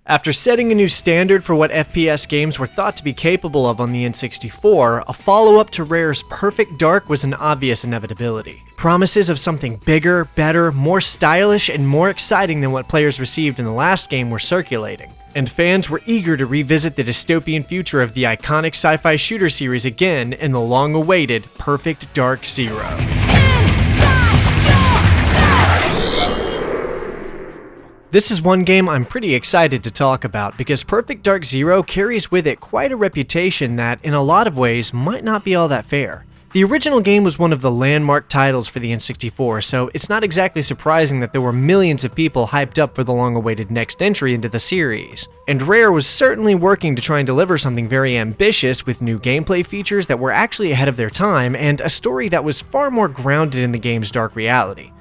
After setting a new standard for what FPS games were thought to be capable of on the N64, a follow-up to Rare's Perfect Dark was an obvious inevitability. Promises of something bigger, better, more stylish, and more exciting than what players received in the last game were circulating, and fans were eager to revisit the dystopian future of the iconic sci-fi shooter series again in the long-awaited Perfect Dark Zero. This is one game I'm pretty excited to talk about because Perfect Dark Zero carries with it quite a reputation that, in a lot of ways, might not be all that fair. The original game was one of the landmark titles for the N64, so it's not exactly surprising that there were millions of people hyped up for the long-awaited next entry into the series. And Rare was certainly working to try and deliver something very ambitious with new gameplay features that were actually ahead of their time and a story that was far more grounded in the game's dark reality.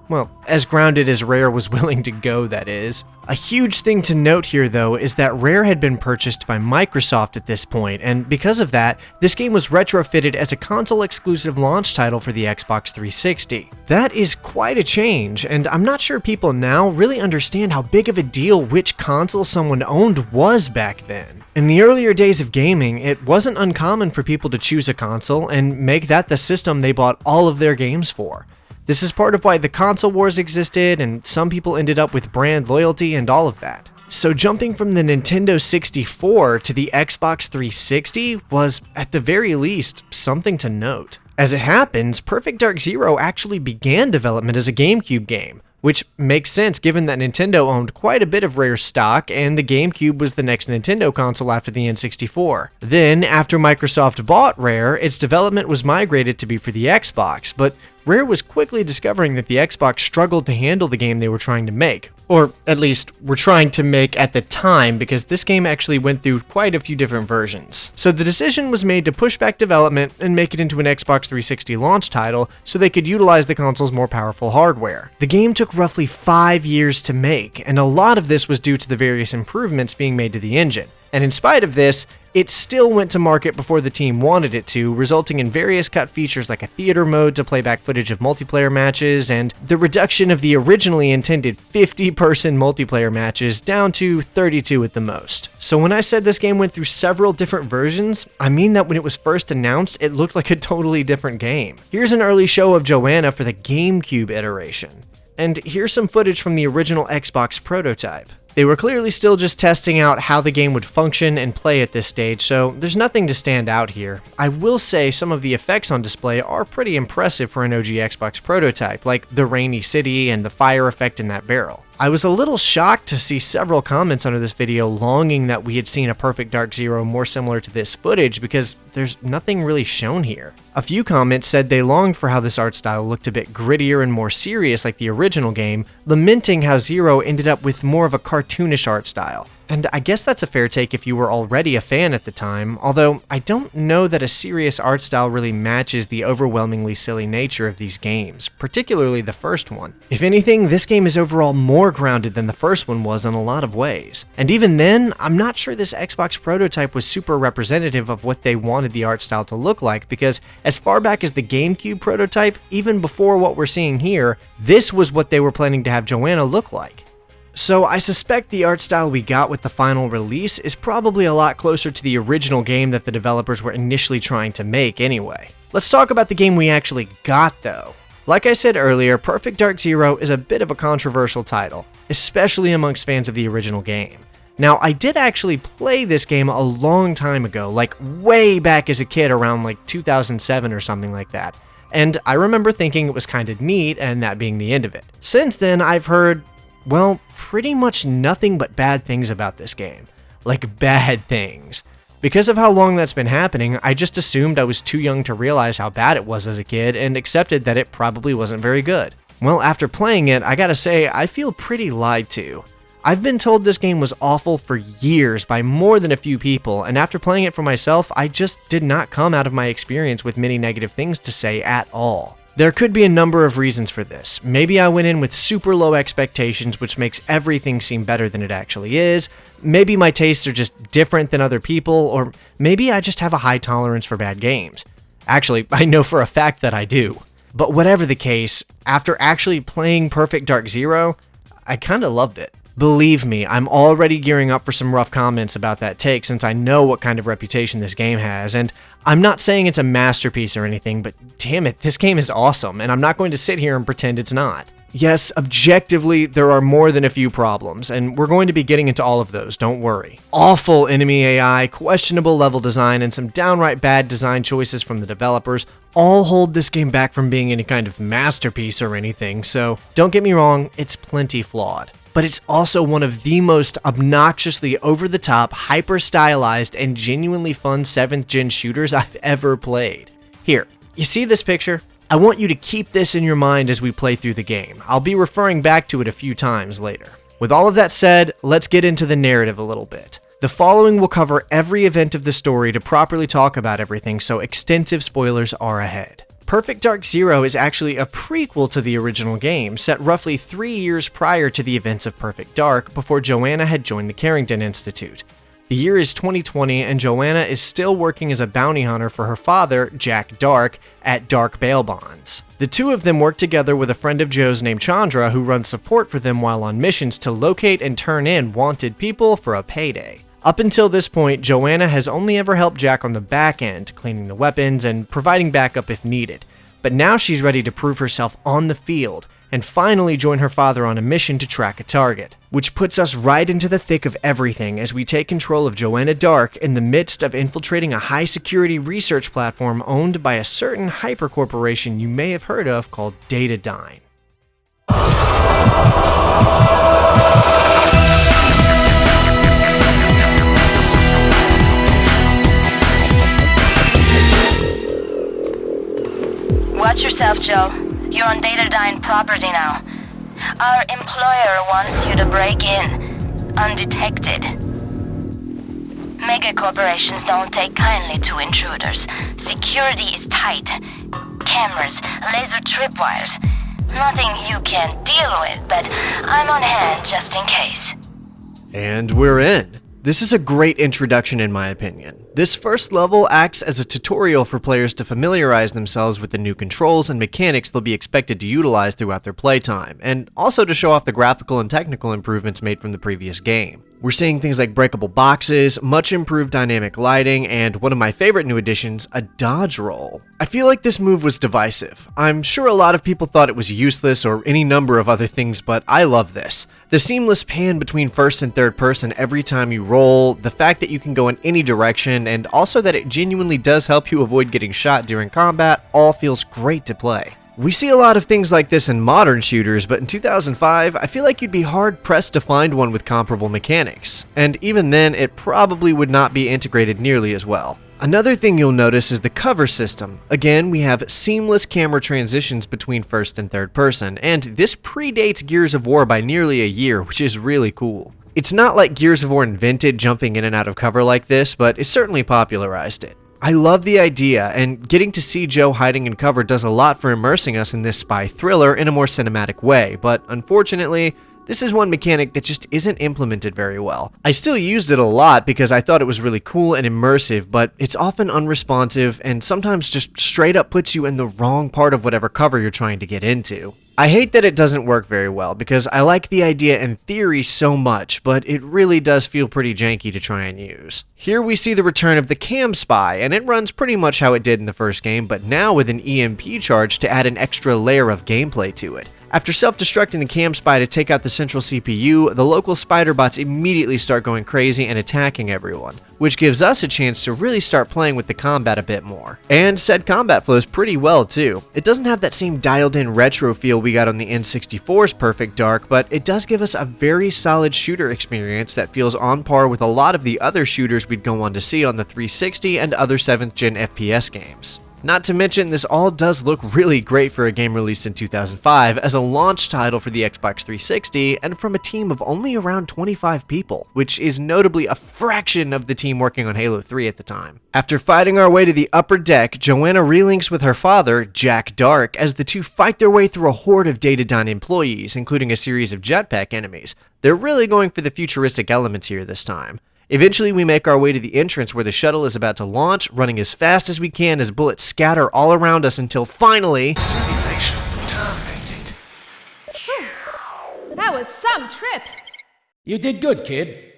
Well, as grounded as Rare was willing to go, that is. A huge thing to note here, though, is that Rare had been purchased by Microsoft at this point, and because of that, this game was retrofitted as a console-exclusive launch title for the Xbox 360. That is quite a change, and I'm not sure people now really understand how big of a deal which console someone owned was back then. In the earlier days of gaming, it wasn't uncommon for people to choose a console and make that the system they bought all of their games for. This is part of why the console wars existed, and some people ended up with brand loyalty and all of that. So jumping from the Nintendo 64 to the Xbox 360 was, at the very least, something to note. As it happens, Perfect Dark Zero actually began development as a GameCube game, which makes sense given that Nintendo owned quite a bit of Rare's stock, and the GameCube was the next Nintendo console after the N64. Then, after Microsoft bought Rare, its development was migrated to be for the Xbox, but Rare was quickly discovering that the Xbox struggled to handle the game they were trying to make. Or, at least, were trying to make at the time, because this game actually went through quite a few different versions. So the decision was made to push back development and make it into an Xbox 360 launch title so they could utilize the console's more powerful hardware. The game took roughly 5 years to make, and a lot of this was due to the various improvements being made to the engine. And in spite of this, it still went to market before the team wanted it to, resulting in various cut features like a theater mode to play back footage of multiplayer matches, and the reduction of the originally intended 50-person multiplayer matches down to 32 at the most. So when I said this game went through several different versions, I mean that when it was first announced, it looked like a totally different game. Here's an early show of Joanna for the GameCube iteration. And here's some footage from the original Xbox prototype. They were clearly still just testing out how the game would function and play at this stage, so there's nothing to stand out here. I will say some of the effects on display are pretty impressive for an OG Xbox prototype, like the rainy city and the fire effect in that barrel. I was a little shocked to see several comments under this video longing that we had seen a Perfect Dark Zero more similar to this footage because there's nothing really shown here. A few comments said they longed for how this art style looked a bit grittier and more serious like the original game, lamenting how Zero ended up with more of a cartoonish art style. And I guess that's a fair take if you were already a fan at the time, although I don't know that a serious art style really matches the overwhelmingly silly nature of these games, particularly the first one. If anything, this game is overall more grounded than the first one was in a lot of ways. And even then, I'm not sure this Xbox prototype was super representative of what they wanted the art style to look like, because as far back as the GameCube prototype, even before what we're seeing here, this was what they were planning to have Joanna look like. So I suspect the art style we got with the final release is probably a lot closer to the original game that the developers were initially trying to make anyway. Let's talk about the game we actually got though. Like I said earlier, Perfect Dark Zero is a bit of a controversial title, especially amongst fans of the original game. Now, I did actually play this game a long time ago, like way back as a kid around like 2007 or something like that, and I remember thinking it was kind of neat and that being the end of it. Since then, I've heard, well, pretty much nothing but bad things about this game. Like, bad things. Because of how long that's been happening, I just assumed I was too young to realize how bad it was as a kid and accepted that it probably wasn't very good. Well, after playing it, I gotta say, I feel pretty lied to. I've been told this game was awful for years by more than a few people, and after playing it for myself, I just did not come out of my experience with many negative things to say at all. There could be a number of reasons for this. Maybe I went in with super low expectations, which makes everything seem better than it actually is. Maybe my tastes are just different than other people, or maybe I just have a high tolerance for bad games. Actually, I know for a fact that I do. But whatever the case, after actually playing Perfect Dark Zero, I kinda loved it. Believe me, I'm already gearing up for some rough comments about that take since I know what kind of reputation this game has, and I'm not saying it's a masterpiece or anything, but damn it, this game is awesome, and I'm not going to sit here and pretend it's not. Yes, objectively, there are more than a few problems, and we're going to be getting into all of those, don't worry. Awful enemy AI, questionable level design, and some downright bad design choices from the developers all hold this game back from being any kind of masterpiece or anything, so don't get me wrong, it's plenty flawed. But it's also one of the most obnoxiously over-the-top, hyper-stylized, and genuinely fun 7th gen shooters I've ever played. Here, you see this picture? I want you to keep this in your mind as we play through the game. I'll be referring back to it a few times later. With all of that said, let's get into the narrative a little bit. The following will cover every event of the story to properly talk about everything, so extensive spoilers are ahead. Perfect Dark Zero is actually a prequel to the original game, set roughly 3 years prior to the events of Perfect Dark, before Joanna had joined the Carrington Institute. The year is 2020, and Joanna is still working as a bounty hunter for her father, Jack Dark, at Dark Bail Bonds. The two of them work together with a friend of Joe's named Chandra, who runs support for them while on missions to locate and turn in wanted people for a payday. Up until this point, Joanna has only ever helped Jack on the back end, cleaning the weapons and providing backup if needed. But now she's ready to prove herself on the field, and finally join her father on a mission to track a target. Which puts us right into the thick of everything as we take control of Joanna Dark in the midst of infiltrating a high-security research platform owned by a certain hypercorporation you may have heard of called Datadyne. Watch yourself, Joe. You're on Datadyne property now. Our employer wants you to break in, undetected. Mega corporations don't take kindly to intruders. Security is tight. Cameras, laser tripwires. Nothing you can't deal with, but I'm on hand just in case. And we're in. This is a great introduction in my opinion. This first level acts as a tutorial for players to familiarize themselves with the new controls and mechanics they'll be expected to utilize throughout their playtime, and also to show off the graphical and technical improvements made from the previous game. We're seeing things like breakable boxes, much improved dynamic lighting, and one of my favorite new additions, a dodge roll. I feel like this move was divisive. I'm sure a lot of people thought it was useless or any number of other things, but I love this. The seamless pan between first and third person every time you roll, the fact that you can go in any direction, and also that it genuinely does help you avoid getting shot during combat, all feels great to play. We see a lot of things like this in modern shooters, but in 2005, I feel like you'd be hard-pressed to find one with comparable mechanics, and even then, it probably would not be integrated nearly as well. Another thing you'll notice is the cover system. Again, we have seamless camera transitions between first and third person, and this predates Gears of War by nearly a year, which is really cool. It's not like Gears of War invented jumping in and out of cover like this, but it certainly popularized it. I love the idea, and getting to see Joe hiding in cover does a lot for immersing us in this spy thriller in a more cinematic way, but unfortunately, this is one mechanic that just isn't implemented very well. I still used it a lot because I thought it was really cool and immersive, but it's often unresponsive and sometimes just straight up puts you in the wrong part of whatever cover you're trying to get into. I hate that it doesn't work very well because I like the idea in theory so much, but it really does feel pretty janky to try and use. Here we see the return of the Cam Spy, and it runs pretty much how it did in the first game, but now with an EMP charge to add an extra layer of gameplay to it. After self-destructing the Cam Spy to take out the central CPU, the local spider bots immediately start going crazy and attacking everyone, which gives us a chance to really start playing with the combat a bit more. And said combat flows pretty well too. It doesn't have that same dialed-in retro feel we got on the N64's Perfect Dark, but it does give us a very solid shooter experience that feels on par with a lot of the other shooters we'd go on to see on the 360 and other 7th gen FPS games. Not to mention, this all does look really great for a game released in 2005 as a launch title for the Xbox 360 and from a team of only around 25 people, which is notably a fraction of the team working on Halo 3 at the time. After fighting our way to the upper deck, Joanna relinks with her father, Jack Dark, as the two fight their way through a horde of Datadyne employees, including a series of jetpack enemies. They're really going for the futuristic elements here this time. Eventually, we make our way to the entrance where the shuttle is about to launch, running as fast as we can as bullets scatter all around us until finally... Simulation terminated. That was some trip! You did good, kid.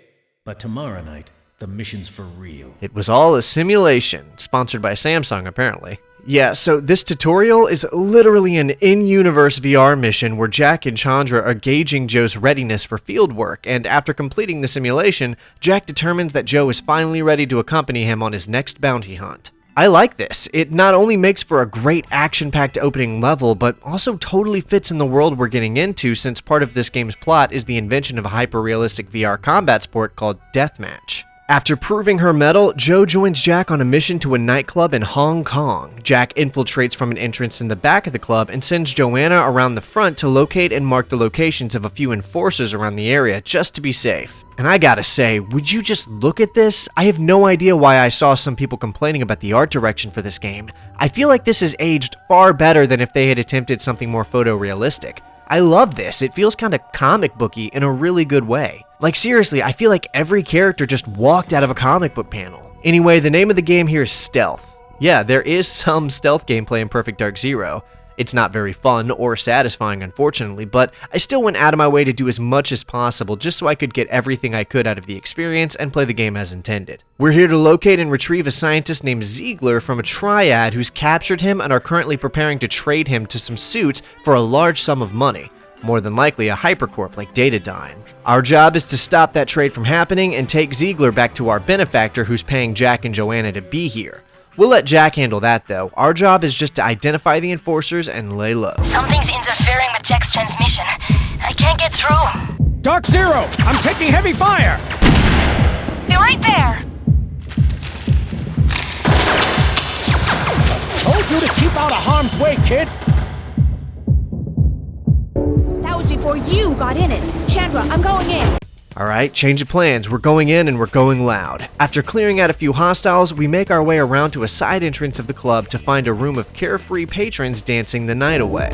But tomorrow night, the mission's for real. It was all a simulation, sponsored by Samsung apparently. Yeah, so this tutorial is literally an in-universe VR mission where Jack and Chandra are gauging Joe's readiness for field work, and after completing the simulation, Jack determines that Joe is finally ready to accompany him on his next bounty hunt. I like this. It not only makes for a great action-packed opening level, but also totally fits in the world we're getting into, since part of this game's plot is the invention of a hyper-realistic VR combat sport called Deathmatch. After proving her mettle, Joe joins Jack on a mission to a nightclub in Hong Kong. Jack infiltrates from an entrance in the back of the club and sends Joanna around the front to locate and mark the locations of a few enforcers around the area just to be safe. And I gotta say, would you just look at this? I have no idea why I saw some people complaining about the art direction for this game. I feel like this has aged far better than if they had attempted something more photorealistic. I love this. It feels kinda comic booky in a really good way. Like seriously, I feel like every character just walked out of a comic book panel. Anyway, the name of the game here is Stealth. Yeah, there is some stealth gameplay in Perfect Dark Zero. It's not very fun or satisfying, unfortunately, but I still went out of my way to do as much as possible just so I could get everything I could out of the experience and play the game as intended. We're here to locate and retrieve a scientist named Ziegler from a triad who's captured him and are currently preparing to trade him to some suits for a large sum of money. More than likely a hypercorp like Datadyne. Our job is to stop that trade from happening and take Ziegler back to our benefactor who's paying Jack and Joanna to be here. We'll let Jack handle that though. Our job is just to identify the enforcers and lay low. Something's interfering with Jack's transmission. I can't get through. Dark Zero! I'm taking heavy fire! Be right there! Told you to keep out of harm's way, kid! That was before you got in it. Chandra, I'm going in. Alright, change of plans. We're going in and we're going loud. After clearing out a few hostiles, we make our way around to a side entrance of the club to find a room of carefree patrons dancing the night away.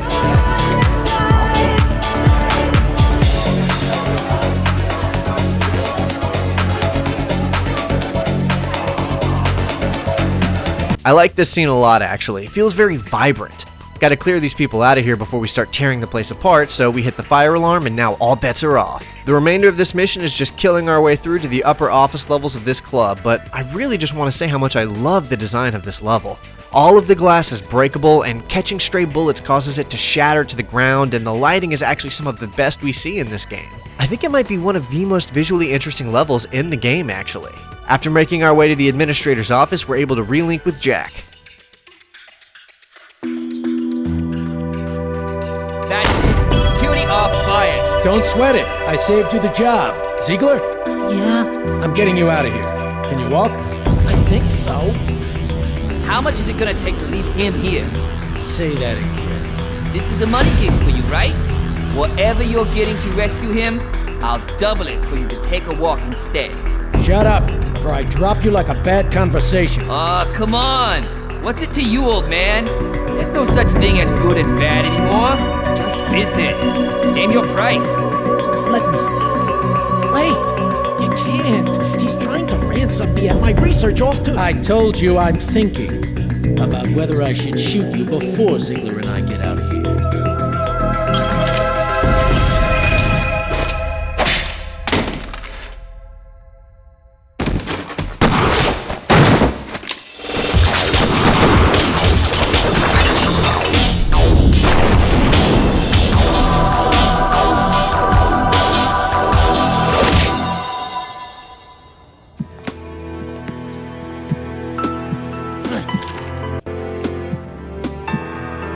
I like this scene a lot actually. It feels very vibrant. Gotta clear these people out of here before we start tearing the place apart, so we hit the fire alarm and now all bets are off. The remainder of this mission is just killing our way through to the upper office levels of this club, but I really just want to say how much I love the design of this level. All of the glass is breakable, and catching stray bullets causes it to shatter to the ground, and the lighting is actually some of the best we see in this game. I think it might be one of the most visually interesting levels in the game, actually. After making our way to the administrator's office, we're able to relink with Jack. That's it. Security off fire. Don't sweat it. I saved you the job. Ziegler? Yeah, I'm getting you out of here. Can you walk? I think so. How much is it gonna take to leave him here? Say that again. This is a money gig for you, right? Whatever you're getting to rescue him, I'll double it for you to take a walk instead. Shut up, or I drop you like a bad conversation. Come on. What's it to you, old man? There's no such thing as good and bad anymore. Just business. Name your price. Let me think. Wait, you can't. He's trying to ransom me and my research off to... I told you I'm thinking about whether I should shoot you before Ziegler and I get out of here.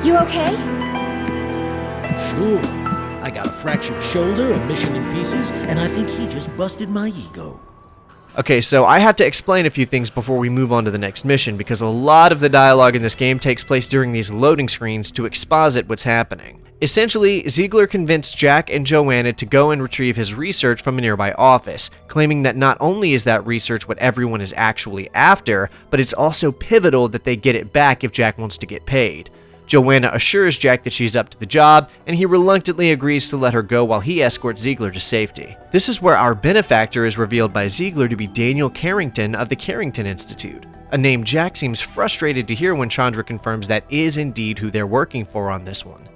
You okay? Sure. I got a fractured shoulder, a mission in pieces, and I think he just busted my ego. Okay, so I have to explain a few things before we move on to the next mission, because a lot of the dialogue in this game takes place during these loading screens to exposit what's happening. Essentially, Ziegler convinced Jack and Joanna to go and retrieve his research from a nearby office, claiming that not only is that research what everyone is actually after, but it's also pivotal that they get it back if Jack wants to get paid. Joanna assures Jack that she's up to the job, and he reluctantly agrees to let her go while he escorts Ziegler to safety. This is where our benefactor is revealed by Ziegler to be Daniel Carrington of the Carrington Institute, a name Jack seems frustrated to hear when Chandra confirms that is indeed who they're working for on this one.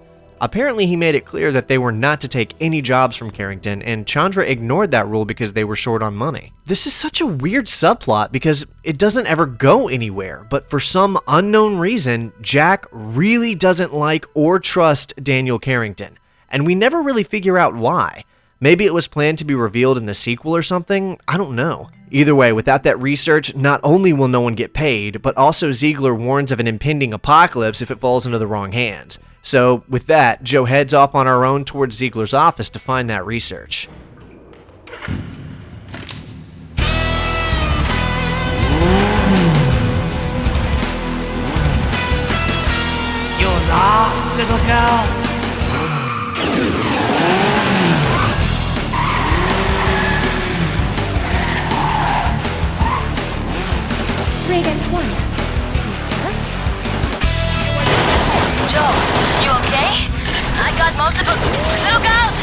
Apparently, he made it clear that they were not to take any jobs from Carrington, and Chandra ignored that rule because they were short on money. This is such a weird subplot because it doesn't ever go anywhere, but for some unknown reason, Jack really doesn't like or trust Daniel Carrington, and we never really figure out why. Maybe it was planned to be revealed in the sequel or something? I don't know. Either way, without that research, not only will no one get paid, but also Ziegler warns of an impending apocalypse if it falls into the wrong hands. So, with that, Joe heads off on our own towards Ziegler's office to find that research. You're lost, little girl. Three against one. Seems fair. Joe, you okay? I got multiple... Look out!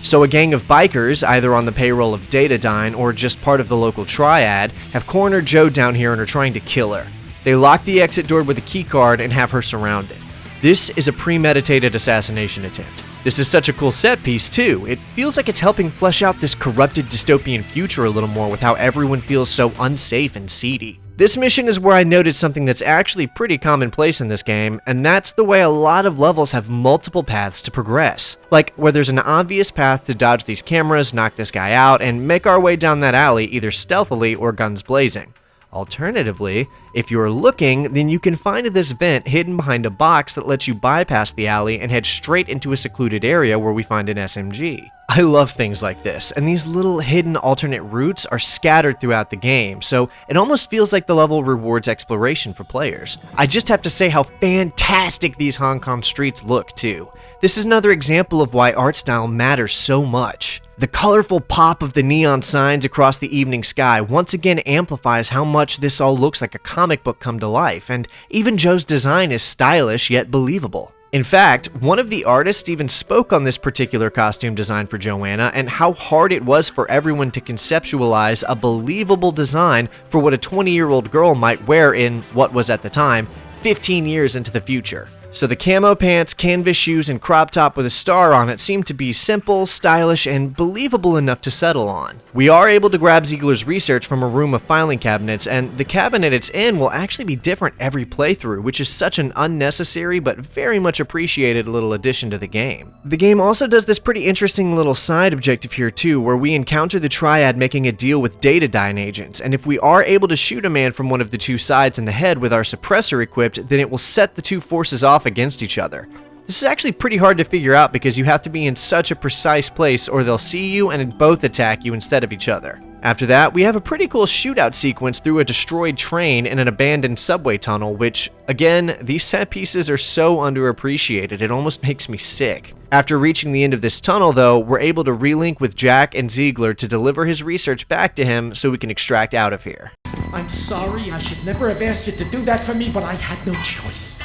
So a gang of bikers, either on the payroll of Datadyne or just part of the local triad, have cornered Joe down here and are trying to kill her. They lock the exit door with a keycard and have her surrounded. This is a premeditated assassination attempt. This is such a cool set piece too. It feels like it's helping flesh out this corrupted dystopian future a little more with how everyone feels so unsafe and seedy. This mission is where I noted something that's actually pretty commonplace in this game, and that's the way a lot of levels have multiple paths to progress. Like, where there's an obvious path to dodge these cameras, knock this guy out, and make our way down that alley either stealthily or guns blazing. Alternatively, if you're looking, then you can find this vent hidden behind a box that lets you bypass the alley and head straight into a secluded area where we find an SMG. I love things like this, and these little hidden alternate routes are scattered throughout the game, so it almost feels like the level rewards exploration for players. I just have to say how fantastic these Hong Kong streets look too. This is another example of why art style matters so much. The colorful pop of the neon signs across the evening sky once again amplifies how much this all looks like a comic book come to life, and even Joe's design is stylish yet believable. In fact, one of the artists even spoke on this particular costume design for Joanna and how hard it was for everyone to conceptualize a believable design for what a 20-year-old girl might wear in what was at the time 15 years into the future. So the camo pants, canvas shoes, and crop top with a star on it seem to be simple, stylish, and believable enough to settle on. We are able to grab Ziegler's research from a room of filing cabinets, and the cabinet it's in will actually be different every playthrough, which is such an unnecessary but very much appreciated little addition to the game. The game also does this pretty interesting little side objective here too, where we encounter the Triad making a deal with Datadyne agents, and if we are able to shoot a man from one of the two sides in the head with our suppressor equipped, then it will set the two forces off against each other. This is actually pretty hard to figure out because you have to be in such a precise place or they'll see you and both attack you instead of each other. After that, we have a pretty cool shootout sequence through a destroyed train in an abandoned subway tunnel, which, again, these set pieces are so underappreciated, it almost makes me sick. After reaching the end of this tunnel, though, we're able to relink with Jack and Ziegler to deliver his research back to him so we can extract out of here. I'm sorry, I should never have asked you to do that for me, but I had no choice.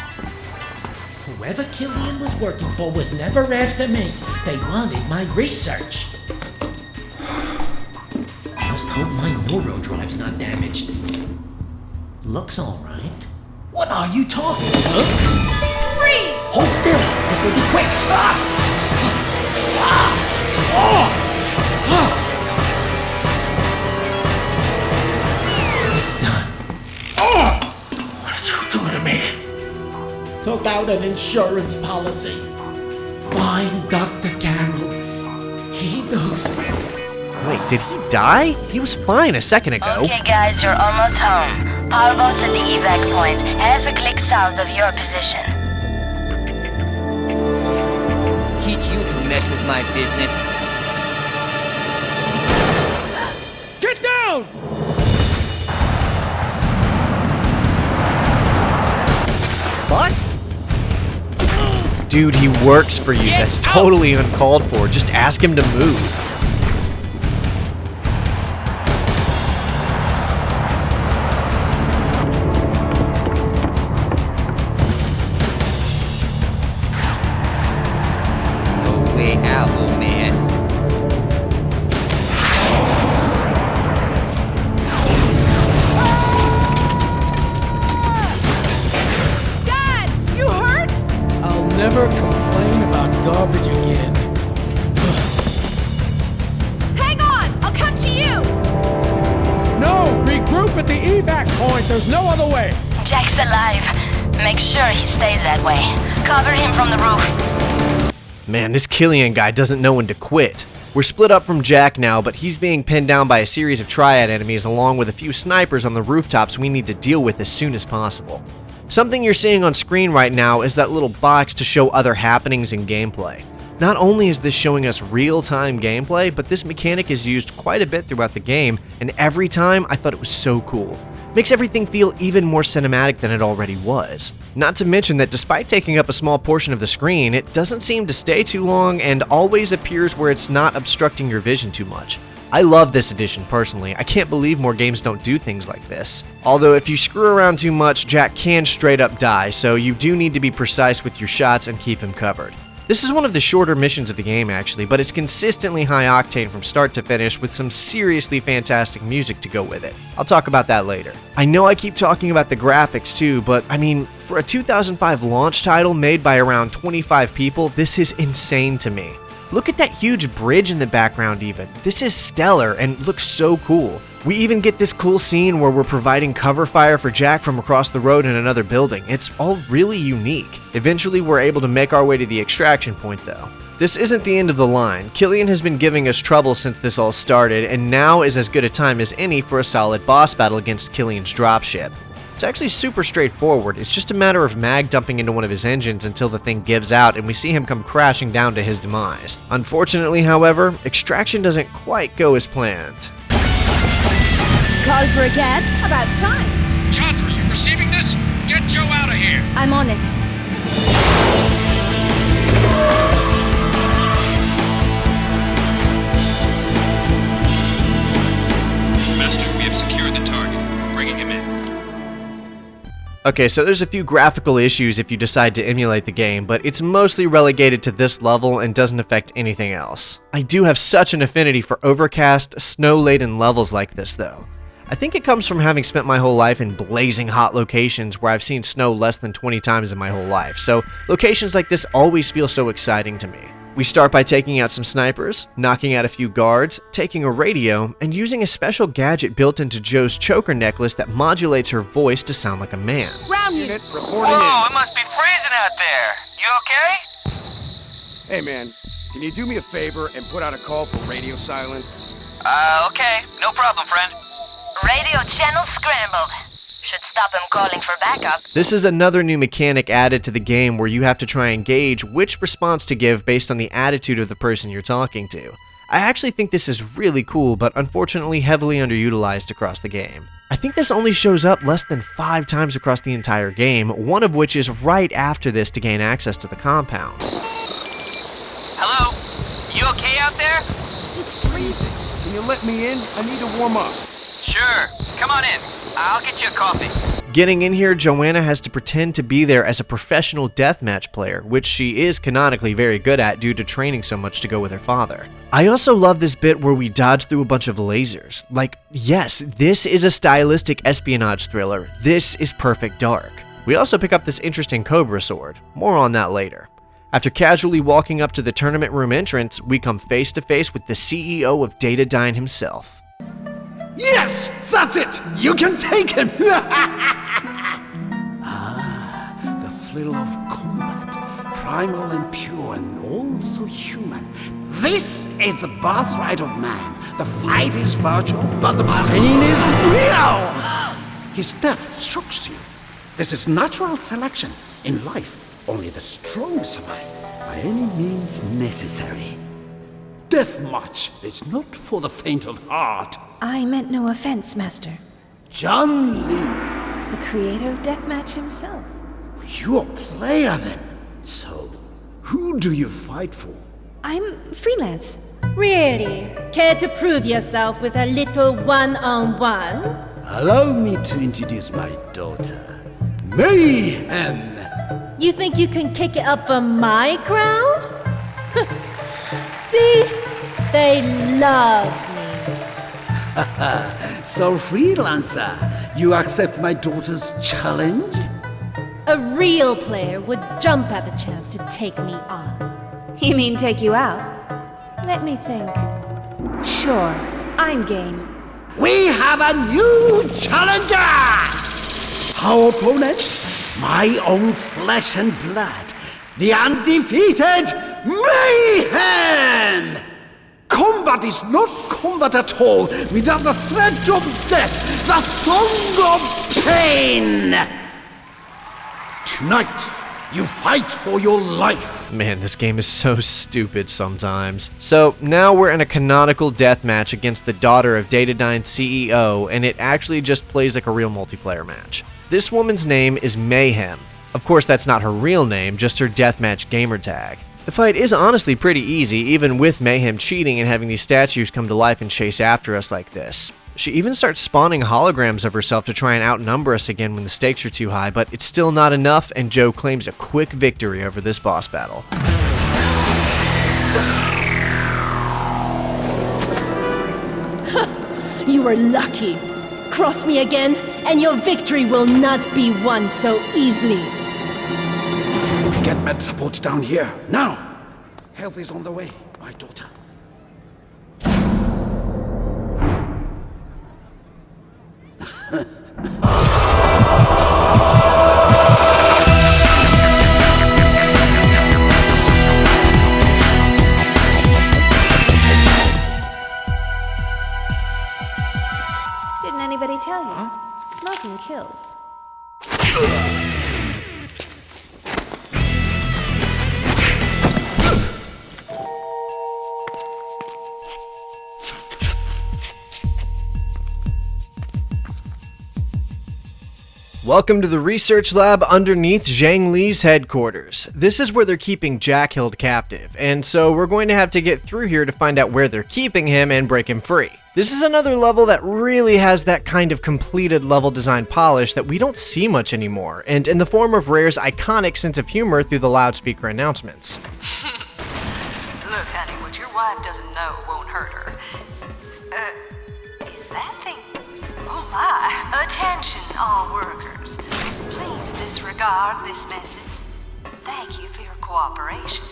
Whoever Killian was working for was never after me. They wanted my research. Must hope my neurodrive's not damaged. Looks all right. What are you talking about? Freeze! Hold still. This will be quick. It's done. What did you do to me? Took out an insurance policy. Find Dr. Carroll. He knows. Wait, did he die? He was fine a second ago. Okay guys, you're almost home. Powerboat's at the evac point, half a click south of your position. Teach you to mess with my business. Get down! Boss? Dude, he works for you. Get That's out! totally uncalled for. Just ask him to move. No way out, old man. at the evac point. There's no other way. Jack's alive. Make sure he stays that way. Cover him from the roof. Man, this Killian guy doesn't know when to quit. We're split up from Jack now, but he's being pinned down by a series of triad enemies along with a few snipers on the rooftops we need to deal with as soon as possible. Something you're seeing on screen right now is that little box to show other happenings in gameplay. Not only is this showing us real-time gameplay, but this mechanic is used quite a bit throughout the game, and every time I thought it was so cool. Makes everything feel even more cinematic than it already was. Not to mention that despite taking up a small portion of the screen, it doesn't seem to stay too long and always appears where it's not obstructing your vision too much. I love this edition personally. I can't believe more games don't do things like this. Although if you screw around too much, Jack can straight up die, so you do need to be precise with your shots and keep him covered. This is one of the shorter missions of the game actually, but it's consistently high octane from start to finish with some seriously fantastic music to go with it. I'll talk about that later. I know I keep talking about the graphics too, but I mean, for a 2005 launch title made by around 25 people, this is insane to me. Look at that huge bridge in the background even. This is stellar and looks so cool. We even get this cool scene where we're providing cover fire for Jack from across the road in another building. It's all really unique. Eventually we're able to make our way to the extraction point though. This isn't the end of the line. Killian has been giving us trouble since this all started, and now is as good a time as any for a solid boss battle against Killian's dropship. It's actually super straightforward. It's just a matter of mag dumping into one of his engines until the thing gives out and we see him come crashing down to his demise. Unfortunately, however, extraction doesn't quite go as planned. Call for a cab? About time. Chandra, you receiving this? Get Joe out of here. I'm on it. Master, we have secured the target. We're bringing him in. Okay, so there's a few graphical issues if you decide to emulate the game, but it's mostly relegated to this level and doesn't affect anything else. I do have such an affinity for overcast, snow-laden levels like this though. I think it comes from having spent my whole life in blazing hot locations where I've seen snow less than 20 times in my whole life, so locations like this always feel so exciting to me. We start by taking out some snipers, knocking out a few guards, taking a radio, and using a special gadget built into Joe's choker necklace that modulates her voice to sound like a man. Round Unit unit. reporting Whoa, it must be freezing out there. You okay? Hey man, can you do me a favor and put out a call for radio silence? Okay. No problem, friend. Radio channel scrambled. Should stop him calling for backup. This is another new mechanic added to the game where you have to try and gauge which response to give based on the attitude of the person you're talking to. I actually think this is really cool, but unfortunately heavily underutilized across the game. I think this only shows up less than 5 times across the entire game, one of which is right after this to gain access to the compound. Hello? You okay out there? It's freezing. Can you let me in? I need to warm up. Sure. Come on in. I'll get you a coffee. Getting in here, Joanna has to pretend to be there as a professional deathmatch player, which she is canonically very good at due to training so much to go with her father. I also love this bit where we dodge through a bunch of lasers. Like, yes, this is a stylistic espionage thriller. This is Perfect Dark. We also pick up this interesting Cobra sword. More on that later. After casually walking up to the tournament room entrance, we come face to face with the CEO of Datadyne himself. Yes, that's it. You can take him. The thrill of combat, primal and pure and also human. This is the birthright of man. The fight is virtual, but the pain is real. His death shocks you. This is natural selection. In life, only the strong survive by any means necessary. Deathmatch is not for the faint of heart. I meant no offense, Master. John Lee, The creator of Deathmatch himself. you're a player then. So, who do you fight for? I'm freelance. Really? Care to prove yourself with a little one-on-one? Allow me to introduce my daughter, Mayhem. You think you can kick it up for my crowd? See? They love me. So, freelancer, you accept my daughter's challenge? A real player would jump at the chance to take me on. You mean take you out? Let me think. Sure, I'm game. We have a new challenger! Our opponent? My own flesh and blood. The undefeated Mayhem! Combat is not combat at all without the threat of death, the song of pain! Tonight, you fight for your life. Man, this game is so stupid sometimes. So now we're in a canonical death match against the daughter of Datadyne's CEO, and it actually just plays like a real multiplayer match. This woman's name is Mayhem. Of course, that's not her real name, just her deathmatch gamertag. The fight is honestly pretty easy, even with Mayhem cheating and having these statues come to life and chase after us like this. She even starts spawning holograms of herself to try and outnumber us again when the stakes are too high, but it's still not enough, and Joe claims a quick victory over this boss battle. You were lucky. Cross me again, and your victory will not be won so easily. Get med support down here, now! Help is on the way, my daughter. Didn't anybody tell you? Smoking kills. Welcome to the research lab underneath Zhang Li's headquarters. This is where they're keeping Jack held captive, and so we're going to have to get through here to find out where they're keeping him and break him free. This is another level that really has that kind of completed level design polish that we don't see much anymore, and in the form of Rare's iconic sense of humor through the loudspeaker announcements. Look, honey, what your wife doesn't know won't hurt her. Is that thing... Oh my! Attention, all workers. Please disregard this message. Thank you for your cooperation.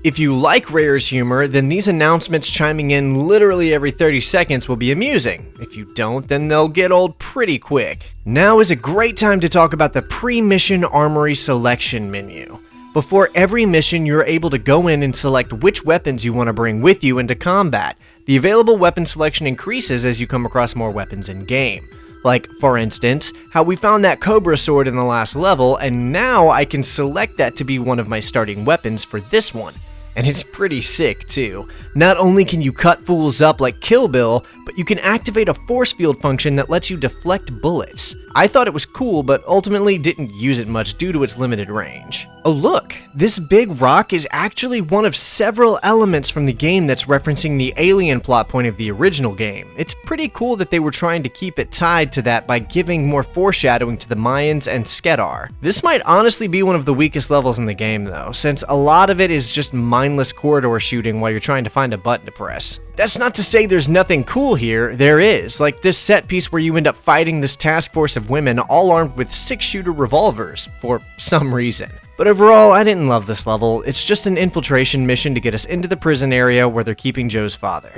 If you like Rare's humor, then these announcements chiming in literally every 30 seconds will be amusing. If you don't, then they'll get old pretty quick. Now is a great time to talk about the pre-mission armory selection menu. Before every mission, you're able to go in and select which weapons you want to bring with you into combat. The available weapon selection increases as you come across more weapons in-game. Like, for instance, how we found that Cobra sword in the last level, and now I can select that to be one of my starting weapons for this one. And it's pretty sick, too. Not only can you cut fools up like Kill Bill, but you can activate a force field function that lets you deflect bullets. I thought it was cool, but ultimately didn't use it much due to its limited range. Oh look, this big rock is actually one of several elements from the game that's referencing the alien plot point of the original game. It's pretty cool that they were trying to keep it tied to that by giving more foreshadowing to the Mayans and Skedar. This might honestly be one of the weakest levels in the game though, since a lot of it is just mindless corridor shooting while you're trying to find a button to press. That's not to say there's nothing cool here, there is, like this set piece where you end up fighting this task force of women all armed with 6-shooter revolvers, for some reason. But overall, I didn't love this level. It's just an infiltration mission to get us into the prison area where they're keeping Joe's father.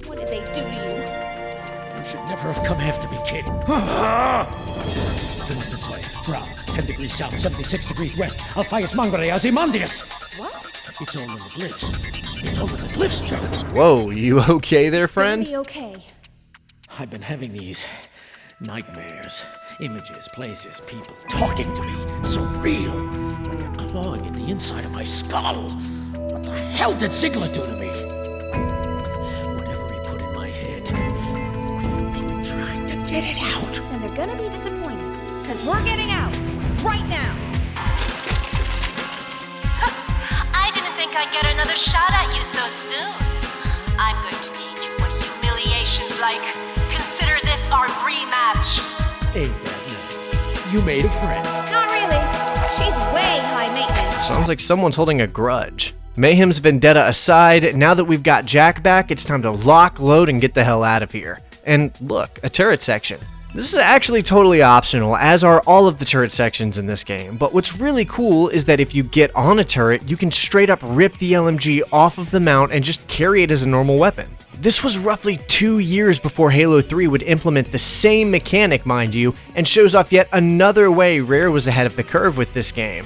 What did they do to you? You should never have come after me, kid. Brown, 10 degrees south, 76 degrees west. Alphias Mangare Ozymandias. What? It's all in the glyphs. It's all in the glyphs, Joe. Whoa, you okay there, It's friend? gonna be okay. I've been having these nightmares. Images, places, people talking to me. So real. Like they're clawing at the inside of my skull. What the hell did Ziegler do to me? Whatever he put in my head, they've been trying to get it out. And they're gonna be disappointed, because we're getting out. Right now. I didn't think I'd get another shot at you so soon. I'm going to teach you what humiliation's like. Consider this our rematch. Ain't that nice? You made a friend. Not really. She's way high maintenance. Sounds like someone's holding a grudge. Mayhem's vendetta aside, now that we've got Jack back, it's time to lock, load, and get the hell out of here. And look, a turret section. This is actually totally optional, as are all of the turret sections in this game, but what's really cool is that if you get on a turret, you can straight up rip the LMG off of the mount and just carry it as a normal weapon. This was roughly 2 years before Halo 3 would implement the same mechanic, mind you, and shows off yet another way Rare was ahead of the curve with this game.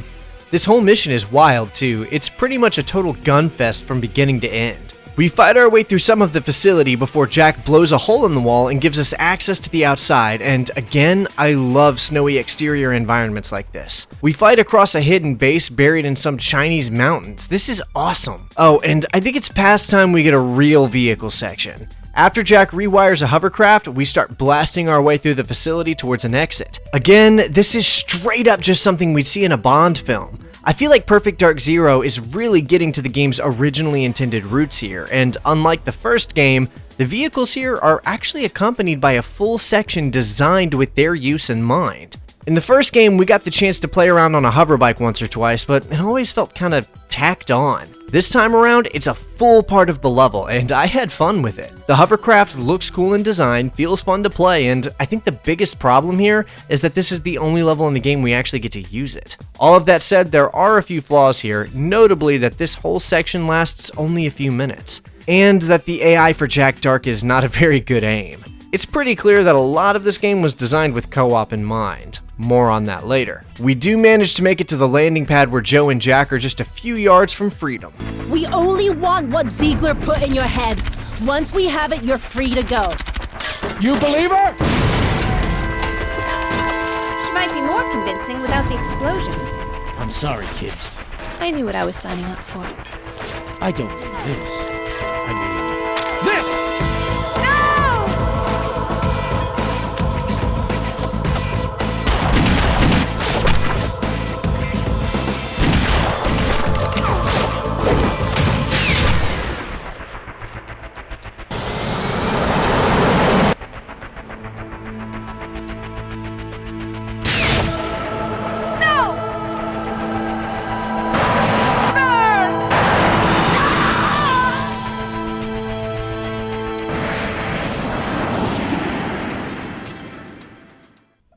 This whole mission is wild too. It's pretty much a total gunfest from beginning to end. We fight our way through some of the facility before Jack blows a hole in the wall and gives us access to the outside, and again, I love snowy exterior environments like this. We fight across a hidden base buried in some Chinese mountains. This is awesome. Oh, and I think it's past time we get a real vehicle section. After Jack rewires a hovercraft, we start blasting our way through the facility towards an exit. Again, this is straight up just something we'd see in a Bond film. I feel like Perfect Dark Zero is really getting to the game's originally intended roots here, and unlike the first game, the vehicles here are actually accompanied by a full section designed with their use in mind. In the first game, we got the chance to play around on a hoverbike once or twice, but it always felt kind of tacked on. This time around, it's a full part of the level, and I had fun with it. The hovercraft looks cool in design, feels fun to play, and I think the biggest problem here is that this is the only level in the game we actually get to use it. All of that said, there are a few flaws here, notably that this whole section lasts only a few minutes, and that the AI for Jack Dark is not a very good aim. It's pretty clear that a lot of this game was designed with co-op in mind. More on that later. We do manage to make it to the landing pad where Joe and Jack are just a few yards from freedom. We only want what Ziegler put in your head. Once we have it, you're free to go. You believe her? She might be more convincing without the explosions. I'm sorry, kid. I knew what I was signing up for. I don't mean this. I mean this!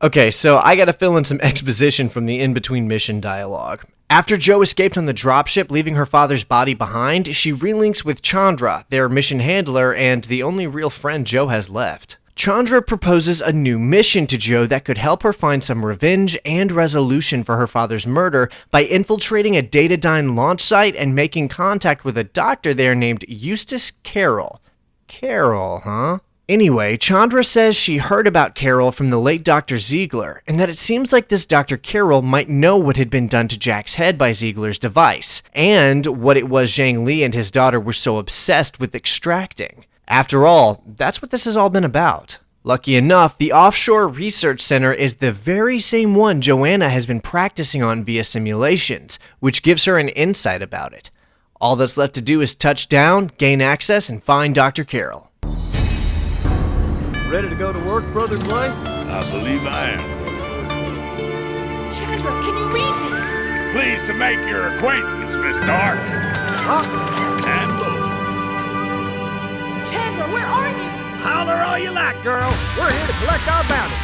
Okay, so I gotta fill in some exposition from the in-between mission dialogue. After Joe escaped on the dropship, leaving her father's body behind, she relinks with Chandra, their mission handler and the only real friend Joe has left. Chandra proposes a new mission to Joe that could help her find some revenge and resolution for her father's murder by infiltrating a Datadyne launch site and making contact with a doctor there named Eustace Carroll. Carroll, huh? Anyway, Chandra says she heard about Carroll from the late Dr. Ziegler, and that it seems like this Dr. Carroll might know what had been done to Jack's head by Ziegler's device, and what it was Zhang Li and his daughter were so obsessed with extracting. After all, that's what this has all been about. Lucky enough, the offshore research center is the very same one Joanna has been practicing on via simulations, which gives her an insight about it. All that's left to do is touch down, gain access, and find Dr. Carroll. Ready to go to work, Brother Clay? I believe I am. Chandra, can you read me? Pleased to make your acquaintance, Miss Dark. Huh? And Lord. Chandra, where are you? Holler all you like, girl. We're here to collect our bounty.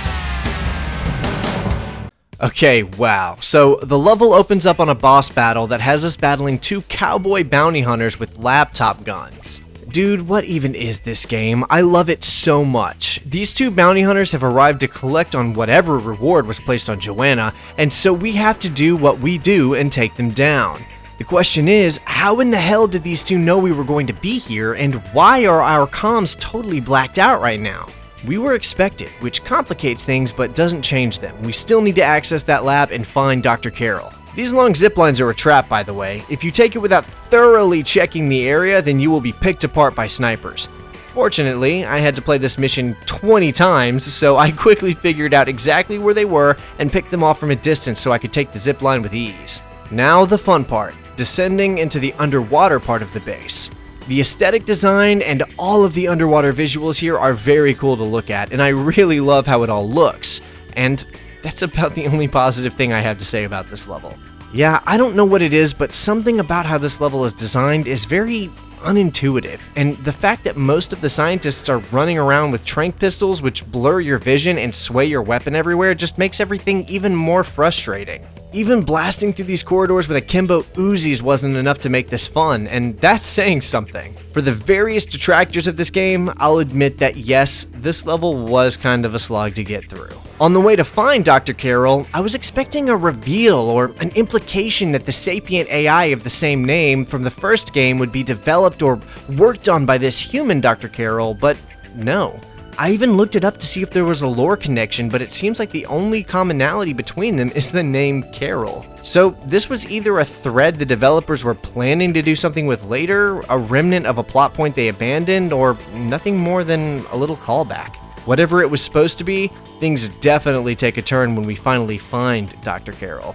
Okay, wow. So the level opens up on a boss battle that has us battling two cowboy bounty hunters with laptop guns. Dude, what even is this game? I love it so much. These two bounty hunters have arrived to collect on whatever reward was placed on Joanna, and so we have to do what we do and take them down. The question is, how in the hell did these two know we were going to be here, and why are our comms totally blacked out right now? We were expected, which complicates things but doesn't change them. We still need to access that lab and find Dr. Carroll. These long zip lines are a trap, by the way. If you take it without thoroughly checking the area, then you will be picked apart by snipers. Fortunately, I had to play this mission 20 times, so I quickly figured out exactly where they were and picked them off from a distance so I could take the zip line with ease. Now the fun part, descending into the underwater part of the base. The aesthetic design and all of the underwater visuals here are very cool to look at, and I really love how it all looks. And that's about the only positive thing I have to say about this level. Yeah, I don't know what it is, but something about how this level is designed is very unintuitive, and the fact that most of the scientists are running around with tranq pistols which blur your vision and sway your weapon everywhere just makes everything even more frustrating. Even blasting through these corridors with akimbo Uzis wasn't enough to make this fun, and that's saying something. For the various detractors of this game, I'll admit that yes, this level was kind of a slog to get through. On the way to find Dr. Carroll, I was expecting a reveal or an implication that the sapient AI of the same name from the first game would be developed or worked on by this human Dr. Carroll, but no. I even looked it up to see if there was a lore connection, but it seems like the only commonality between them is the name Carroll. So this was either a thread the developers were planning to do something with later, a remnant of a plot point they abandoned, or nothing more than a little callback. Whatever it was supposed to be, things definitely take a turn when we finally find Dr. Carroll.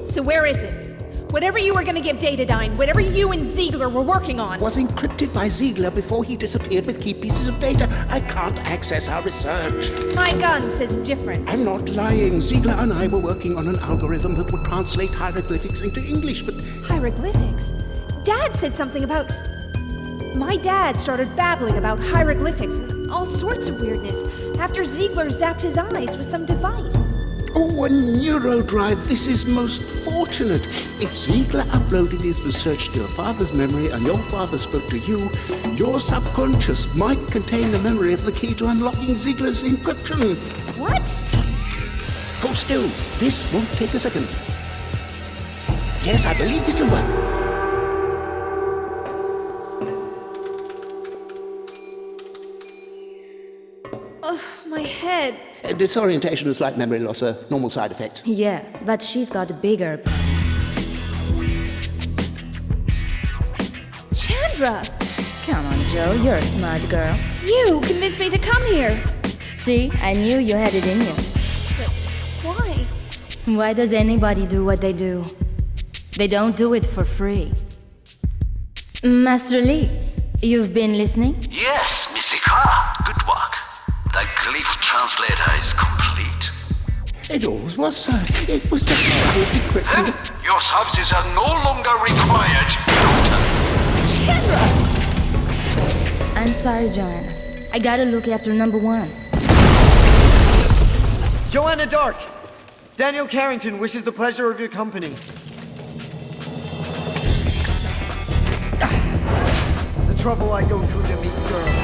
So where is it? Whatever you were gonna give Datadyne, whatever you and Ziegler were working on... was encrypted by Ziegler before he disappeared with key pieces of data. I can't access our research. My gun says different. I'm not lying. Ziegler and I were working on an algorithm that would translate hieroglyphics into English, but... Hieroglyphics? Dad said something about... My dad started babbling about hieroglyphics and all sorts of weirdness after Ziegler zapped his eyes with some device. Oh, a neurodrive. This is most fortunate. If Ziegler uploaded his research to your father's memory and your father spoke to you, your subconscious might contain the memory of the key to unlocking Ziegler's encryption. What? Hold still. This won't take a second. Yes, I believe this will work. My head. Disorientation and slight memory loss are normal side effects. Yeah, but she's got bigger problems. Chandra! Come on, Joe, you're a smart girl. You convinced me to come here. See, I knew you had it in you. But why? Why does anybody do what they do? They don't do it for free. Master Lee, you've been listening? Yes, Missy Carr. Good work. The glyph translator is complete. It always was, sir. It was just equipment. Your services are no longer required, Doctor. Chandra! I'm sorry, Joanna. I gotta look after number one. Joanna Dark! Daniel Carrington wishes the pleasure of your company. The trouble I go through to meet girls.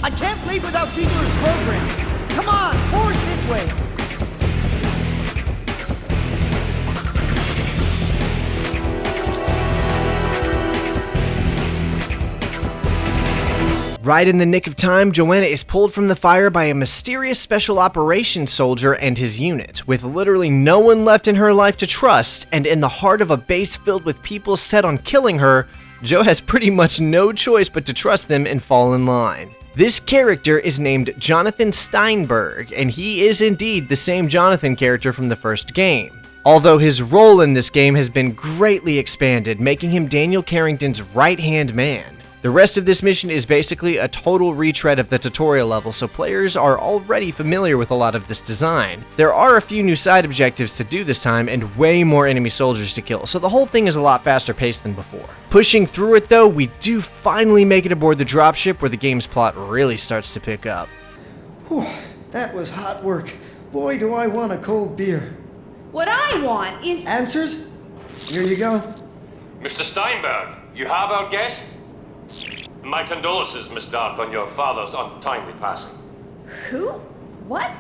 I can't leave without Ziegler's program. Come on, forge this way. Right in the nick of time, Joanna is pulled from the fire by a mysterious special operations soldier and his unit. With literally no one left in her life to trust, and in the heart of a base filled with people set on killing her, Jo has pretty much no choice but to trust them and fall in line. This character is named Jonathan Steinberg, and he is indeed the same Jonathan character from the first game. Although his role in this game has been greatly expanded, making him Daniel Carrington's right-hand man. The rest of this mission is basically a total retread of the tutorial level, so players are already familiar with a lot of this design. There are a few new side objectives to do this time, and way more enemy soldiers to kill, so the whole thing is a lot faster paced than before. Pushing through it though, we do finally make it aboard the dropship where the game's plot really starts to pick up. Whew, that was hot work. Boy, do I want a cold beer. What I want is... Answers? Here you go. Mr. Steinberg, you have our guest? My condolences, Miss Dark, on your father's untimely passing. Who? What?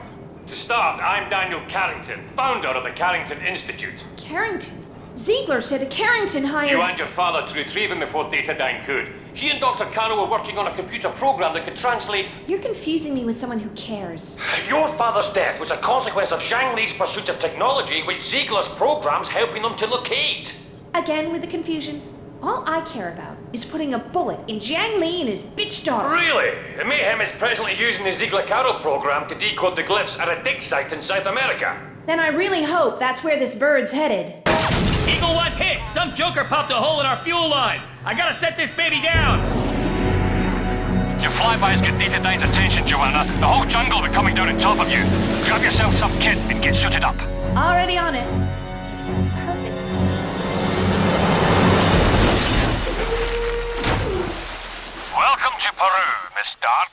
To start, I'm Daniel Carrington, founder of the Carrington Institute. Carrington? Ziegler said a Carrington hired... You and your father to retrieve him before Datadyne could. He and Dr. Cano were working on a computer program that could translate... You're confusing me with someone who cares. Your father's death was a consequence of Zhang Li's pursuit of technology, which Ziegler's program's helping them to locate. Again with the confusion. All I care about is putting a bullet in Zhang Li and his bitch daughter. Really? Mayhem is presently using the Ziegler-Caro program to decode the glyphs at a dig site in South America. Then I really hope that's where this bird's headed. Eagle 1's hit! Some joker popped a hole in our fuel line! I gotta set this baby down! Your flybys get Datadyne's attention, Joanna. The whole jungle will be coming down on top of you. Grab yourself some kit and get suited up. Already on it. It's works out perfectly. Welcome to Peru, Miss Dark.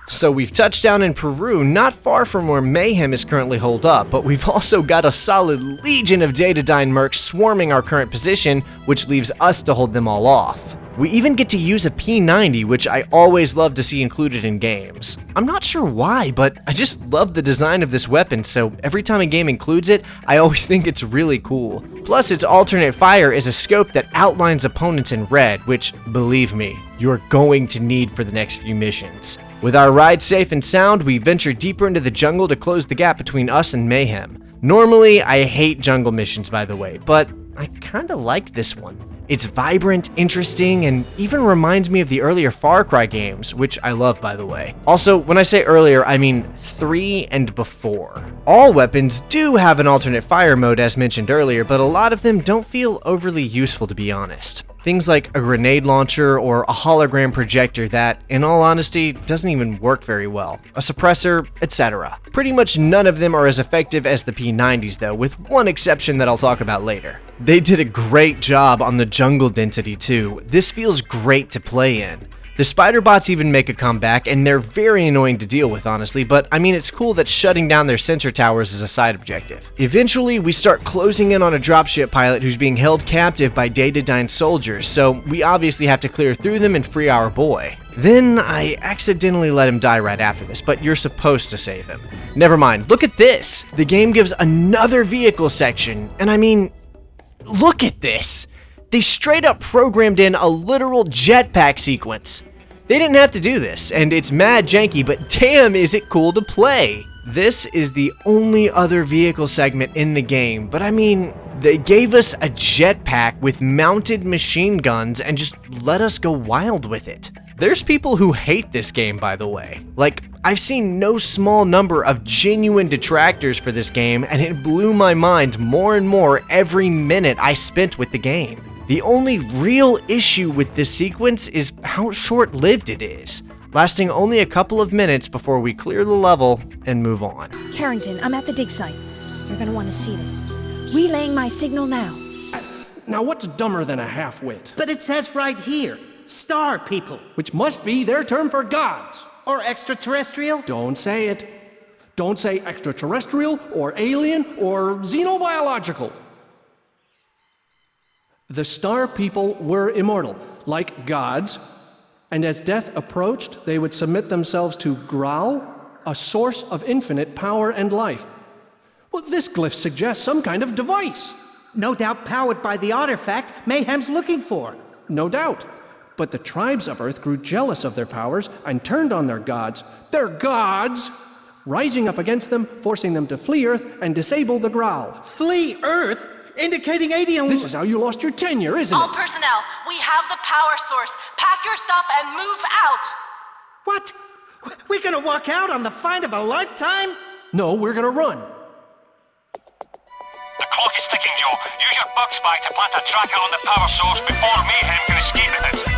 So we've touched down in Peru, not far from where Mayhem is currently holed up, but we've also got a solid legion of Datadyne mercs swarming our current position, which leaves us to hold them all off. We even get to use a P90, which I always love to see included in games. I'm not sure why, but I just love the design of this weapon, so every time a game includes it, I always think it's really cool. Plus, its alternate fire is a scope that outlines opponents in red, which, believe me, you're going to need for the next few missions. With our ride safe and sound, we venture deeper into the jungle to close the gap between us and Mayhem. Normally, I hate jungle missions, by the way, but I kinda like this one. It's vibrant, interesting, and even reminds me of the earlier Far Cry games, which I love, by the way. Also, when I say earlier, I mean 3 and before. All weapons do have an alternate fire mode, as mentioned earlier, but a lot of them don't feel overly useful, to be honest. Things like a grenade launcher or a hologram projector that, in all honesty, doesn't even work very well, a suppressor, etc. Pretty much none of them are as effective as the P90s though, with one exception that I'll talk about later. They did a great job on the jungle density too. This feels great to play in. The spider bots even make a comeback, and they're very annoying to deal with, honestly, but I mean, it's cool that shutting down their sensor towers is a side objective. Eventually, we start closing in on a dropship pilot who's being held captive by Datadyne soldiers, so we obviously have to clear through them and free our boy. Then I accidentally let him die right after this, but you're supposed to save him. Never mind, look at this! The game gives another vehicle section, and I mean, look at this! They straight up programmed in a literal jetpack sequence. They didn't have to do this, and it's mad janky, but damn is it cool to play. This is the only other vehicle segment in the game, but I mean, they gave us a jetpack with mounted machine guns and just let us go wild with it. There's people who hate this game, by the way. Like, I've seen no small number of genuine detractors for this game, and it blew my mind more and more every minute I spent with the game. The only real issue with this sequence is how short-lived it is, lasting only a couple of minutes before we clear the level and move on. Carrington, I'm at the dig site. You're gonna want to see this. Relaying my signal now. Now what's dumber than a half-wit? But it says right here, star people. Which must be their term for gods. Or extraterrestrial? Don't say it. Don't say extraterrestrial, or alien, or xenobiological. The star people were immortal, like gods, and as death approached, they would submit themselves to Graal, a source of infinite power and life. Well, this glyph suggests some kind of device. No doubt powered by the artifact Mayhem's looking for. No doubt. But the tribes of Earth grew jealous of their powers and turned on their gods, rising up against them, forcing them to flee Earth and disable the Graal. Flee Earth? Indicating alien... This is how you lost your tenure, isn't All it? personnel, we have the power source. Pack your stuff and move out! What? We're gonna walk out on the find of a lifetime? No, we're gonna run. The clock is ticking, Joe. Use your bug spy to plant a tracker on the power source before Mayhem can escape with it.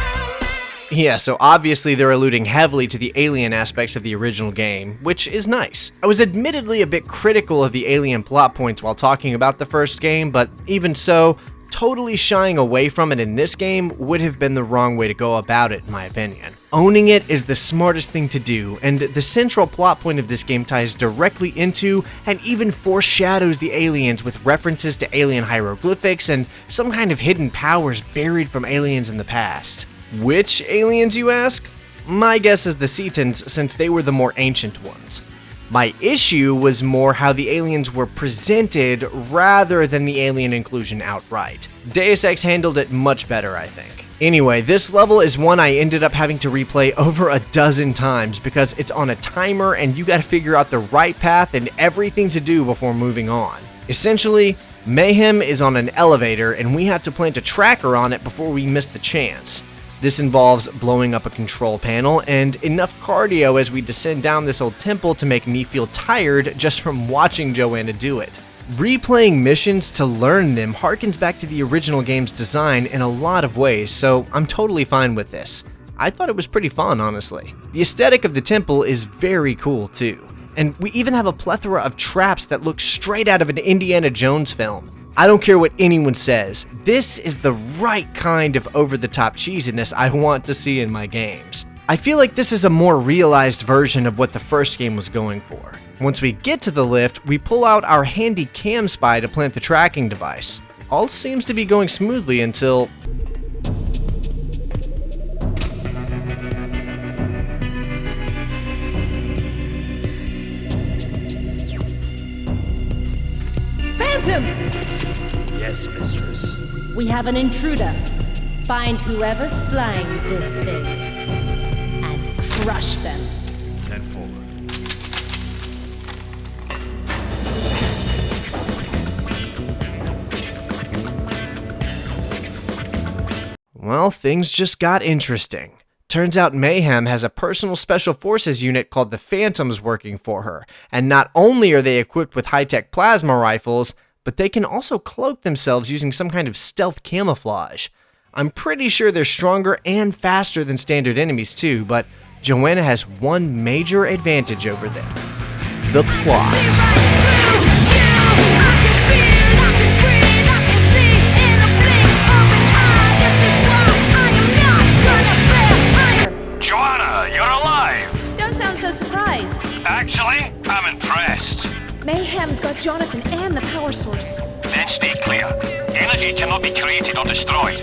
Yeah, so obviously they're alluding heavily to the alien aspects of the original game, which is nice. I was admittedly a bit critical of the alien plot points while talking about the first game, but even so, totally shying away from it in this game would have been the wrong way to go about it, in my opinion. Owning it is the smartest thing to do, and the central plot point of this game ties directly into and even foreshadows the aliens with references to alien hieroglyphics and some kind of hidden powers buried from aliens in the past. Which aliens, you ask? My guess is the Cetans, since they were the more ancient ones. My issue was more how the aliens were presented rather than the alien inclusion outright. Deus Ex handled it much better, I think. Anyway, this level is one I ended up having to replay over a dozen times because it's on a timer and you gotta figure out the right path and everything to do before moving on. Essentially, Mayhem is on an elevator and we have to plant a tracker on it before we miss the chance. This involves blowing up a control panel and enough cardio as we descend down this old temple to make me feel tired just from watching Joanna do it. Replaying missions to learn them harkens back to the original game's design in a lot of ways, so I'm totally fine with this. I thought it was pretty fun, honestly. The aesthetic of the temple is very cool too. And we even have a plethora of traps that look straight out of an Indiana Jones film. I don't care what anyone says, this is the right kind of over-the-top cheesiness I want to see in my games. I feel like this is a more realized version of what the first game was going for. Once we get to the lift, we pull out our handy cam spy to plant the tracking device. All seems to be going smoothly until... Phantoms! Yes, mistress. We have an intruder. Find whoever's flying this thing and crush them. 10-4. Well, things just got interesting. Turns out Mayhem has a personal special forces unit called the Phantoms working for her, and not only are they equipped with high-tech plasma rifles, but they can also cloak themselves using some kind of stealth camouflage. I'm pretty sure they're stronger and faster than standard enemies too, but Joanna has one major advantage over them: the plot. Joanna, you're alive! Don't sound so surprised. Actually, I'm impressed. Mayhem's got Jonathan and the power source. Then stay clear. Energy cannot be created or destroyed.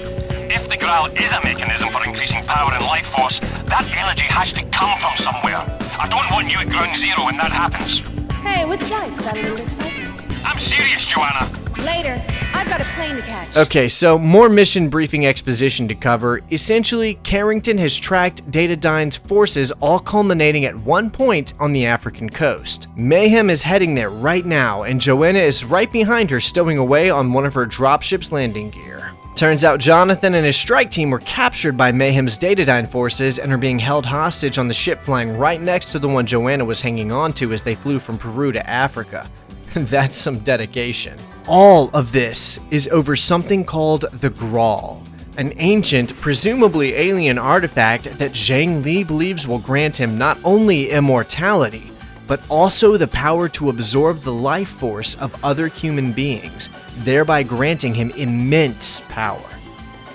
If the Graal is a mechanism for increasing power and life force, that energy has to come from somewhere. I don't want you at ground zero when that happens. Hey, what's life without a little excitement? I'm serious, Joanna. Later. I've got a plane to catch. Okay, so more mission briefing exposition to cover. Essentially, Carrington has tracked Datadyne's forces, all culminating at one point on the African coast. Mayhem is heading there right now, and Joanna is right behind her, stowing away on one of her dropship's landing gear. Turns out Jonathan and his strike team were captured by Mayhem's Datadyne forces and are being held hostage on the ship flying right next to the one Joanna was hanging on to as they flew from Peru to Africa. That's some dedication. All of this is over something called the Graal, an ancient, presumably alien artifact that Zhang Li believes will grant him not only immortality, but also the power to absorb the life force of other human beings, thereby granting him immense power.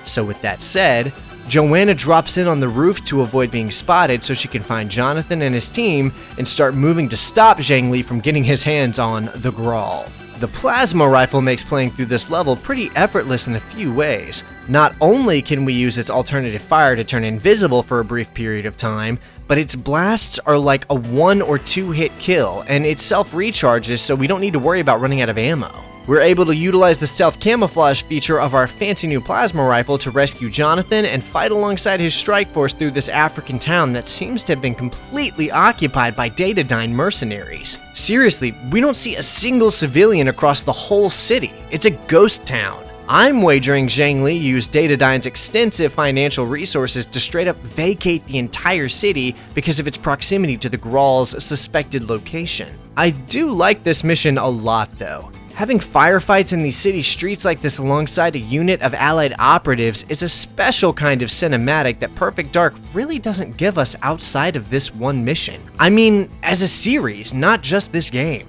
So with that said, Joanna drops in on the roof to avoid being spotted so she can find Jonathan and his team and start moving to stop Zhang Li from getting his hands on the Graal. The plasma rifle makes playing through this level pretty effortless in a few ways. Not only can we use its alternative fire to turn invisible for a brief period of time, but its blasts are like a 1 or 2 hit kill, and it self-recharges so we don't need to worry about running out of ammo. We're able to utilize the stealth camouflage feature of our fancy new plasma rifle to rescue Jonathan and fight alongside his strike force through this African town that seems to have been completely occupied by Datadyne mercenaries. Seriously, we don't see a single civilian across the whole city. It's a ghost town. I'm wagering Zhang Li used Datadyne's extensive financial resources to straight up vacate the entire city because of its proximity to the Graal's suspected location. I do like this mission a lot though. Having firefights in these city streets like this alongside a unit of allied operatives is a special kind of cinematic that Perfect Dark really doesn't give us outside of this one mission. I mean, as a series, not just this game.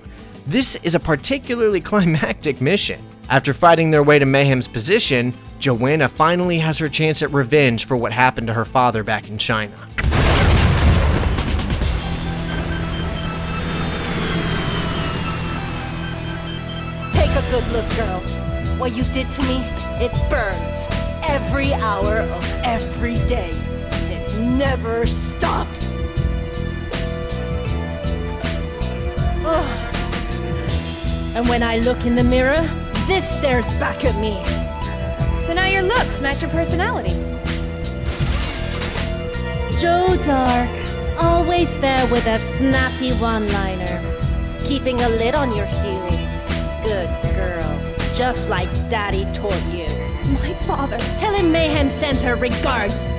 This is a particularly climactic mission. After fighting their way to Mayhem's position, Joanna finally has her chance at revenge for what happened to her father back in China. Take a good look, girl. What you did to me, it burns. Every hour of every day. It never stops. And when I look in the mirror, this stares back at me. So now your looks match your personality. Joe Dark, always there with a snappy one-liner. Keeping a lid on your feelings. Good girl. Just like Daddy taught you. My father. Tell him Mayhem sends her regards.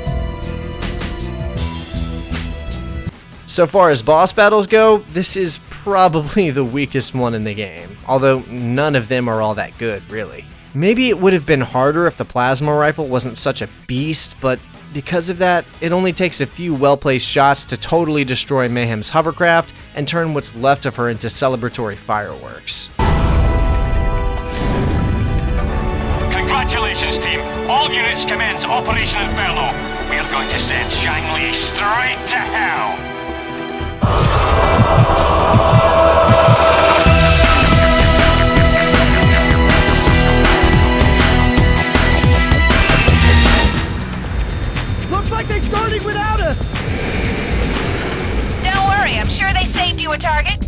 So far as boss battles go, this is probably the weakest one in the game, although none of them are all that good, really. Maybe it would have been harder if the plasma rifle wasn't such a beast, but because of that, it only takes a few well-placed shots to totally destroy Mayhem's hovercraft and turn what's left of her into celebratory fireworks. Congratulations, team. All units commence Operation Inferno. We are going to send Shang-Li straight to hell. Looks like they started without us! Don't worry, I'm sure they saved you a target.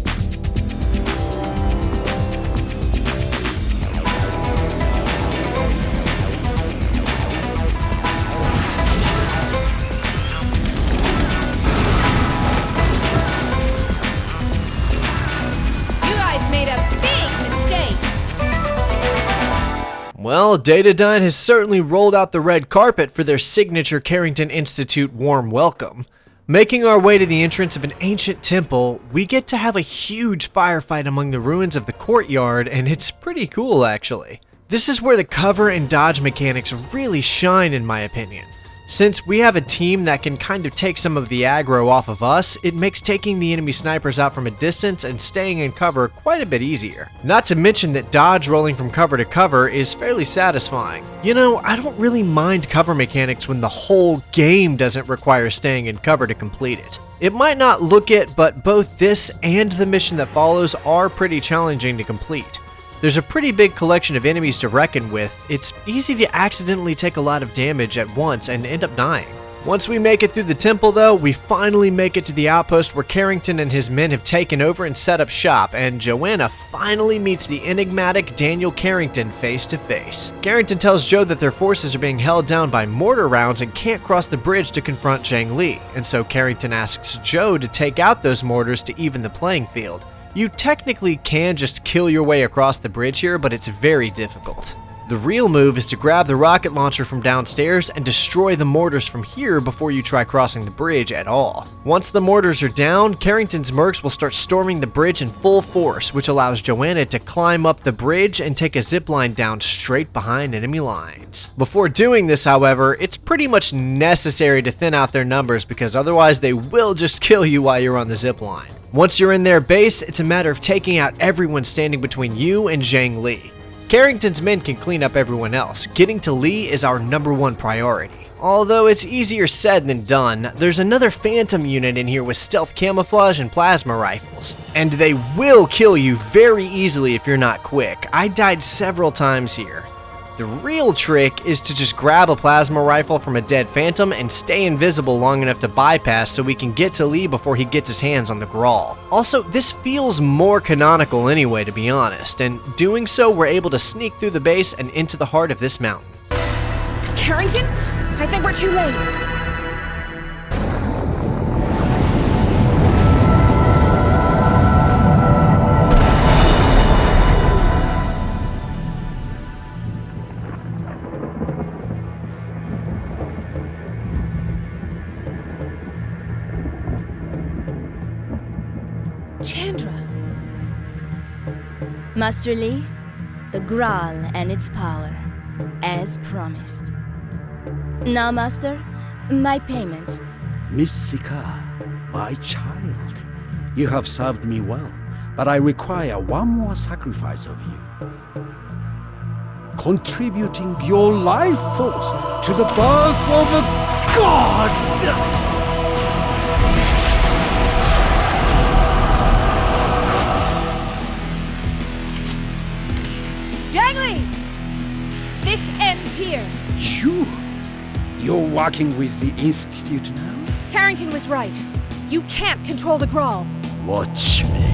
Well, Datadyne has certainly rolled out the red carpet for their signature Carrington Institute warm welcome. Making our way to the entrance of an ancient temple, we get to have a huge firefight among the ruins of the courtyard, and it's pretty cool actually. This is where the cover and dodge mechanics really shine in my opinion. Since we have a team that can kind of take some of the aggro off of us, it makes taking the enemy snipers out from a distance and staying in cover quite a bit easier. Not to mention that dodge rolling from cover to cover is fairly satisfying. You know, I don't really mind cover mechanics when the whole game doesn't require staying in cover to complete it. It might not look it, but both this and the mission that follows are pretty challenging to complete. There's a pretty big collection of enemies to reckon with. It's easy to accidentally take a lot of damage at once and end up dying. Once we make it through the temple though, we finally make it to the outpost where Carrington and his men have taken over and set up shop, and Joanna finally meets the enigmatic Daniel Carrington face to face. Carrington tells Joe that their forces are being held down by mortar rounds and can't cross the bridge to confront Zhang Li, and so Carrington asks Joe to take out those mortars to even the playing field. You technically can just kill your way across the bridge here, but it's very difficult. The real move is to grab the rocket launcher from downstairs and destroy the mortars from here before you try crossing the bridge at all. Once the mortars are down, Carrington's mercs will start storming the bridge in full force, which allows Joanna to climb up the bridge and take a zipline down straight behind enemy lines. Before doing this, however, it's pretty much necessary to thin out their numbers because otherwise they will just kill you while you're on the zipline. Once you're in their base, it's a matter of taking out everyone standing between you and Zhang Li. Carrington's men can clean up everyone else. Getting to Li is our #1 priority. Although it's easier said than done, there's another Phantom unit in here with stealth camouflage and plasma rifles. And they will kill you very easily if you're not quick. I died several times here. The real trick is to just grab a plasma rifle from a dead Phantom and stay invisible long enough to bypass so we can get to Li before he gets his hands on the Grawl. Also, this feels more canonical anyway, to be honest, and doing so we're able to sneak through the base and into the heart of this mountain. Carrington? I think we're too late. Chandra. Master Li, the Graal and its power, as promised. Now, Master, my payment. Miss Sika, my child, you have served me well, but I require one more sacrifice of you. Contributing your life force to the birth of a god! Zhang Li! This ends here. You're working with the Institute now? Carrington was right. You can't control the Grawl. Watch me.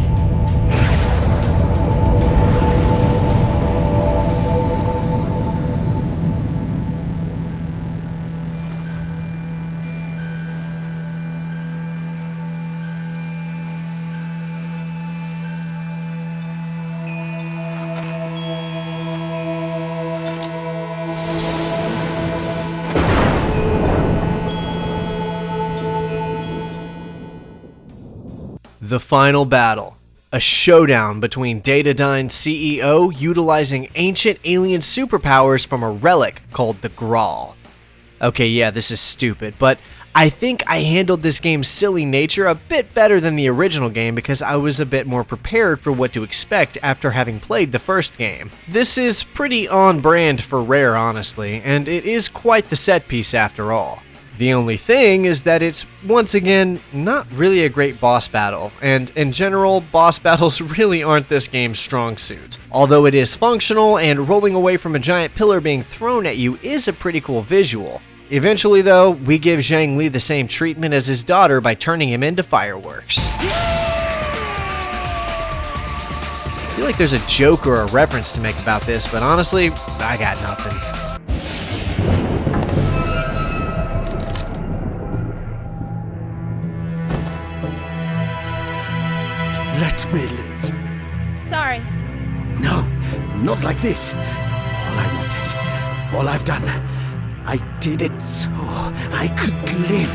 The final battle. A showdown between Datadyne's CEO utilizing ancient alien superpowers from a relic called the Grawl. Okay, yeah, this is stupid, but I think I handled this game's silly nature a bit better than the original game because I was a bit more prepared for what to expect after having played the first game. This is pretty on brand for Rare, honestly, and it is quite the set piece after all. The only thing is that it's, once again, not really a great boss battle, and in general, boss battles really aren't this game's strong suit. Although it is functional, and rolling away from a giant pillar being thrown at you is a pretty cool visual. Eventually though, we give Zhang Li the same treatment as his daughter by turning him into fireworks. I feel like there's a joke or a reference to make about this, but honestly, I got nothing. Let me live. Sorry. No, not like this. All I wanted, all I've done, I did it so I could live.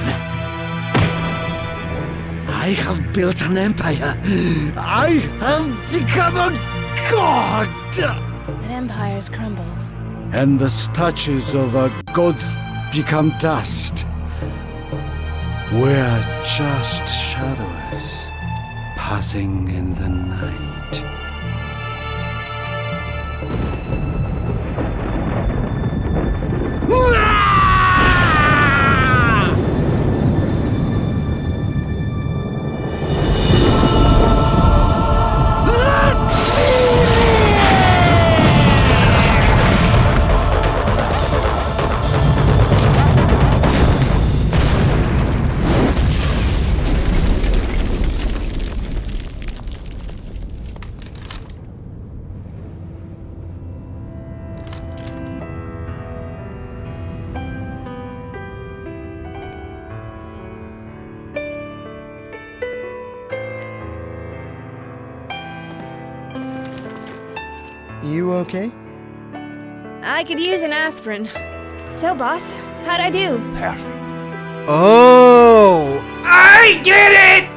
I have built an empire. I have become a god. But empires crumble. And the statues of our gods become dust. We're just shadows passing in the night. You okay? I could use an aspirin. So, boss, how'd I do? Perfect. Oh, I get it!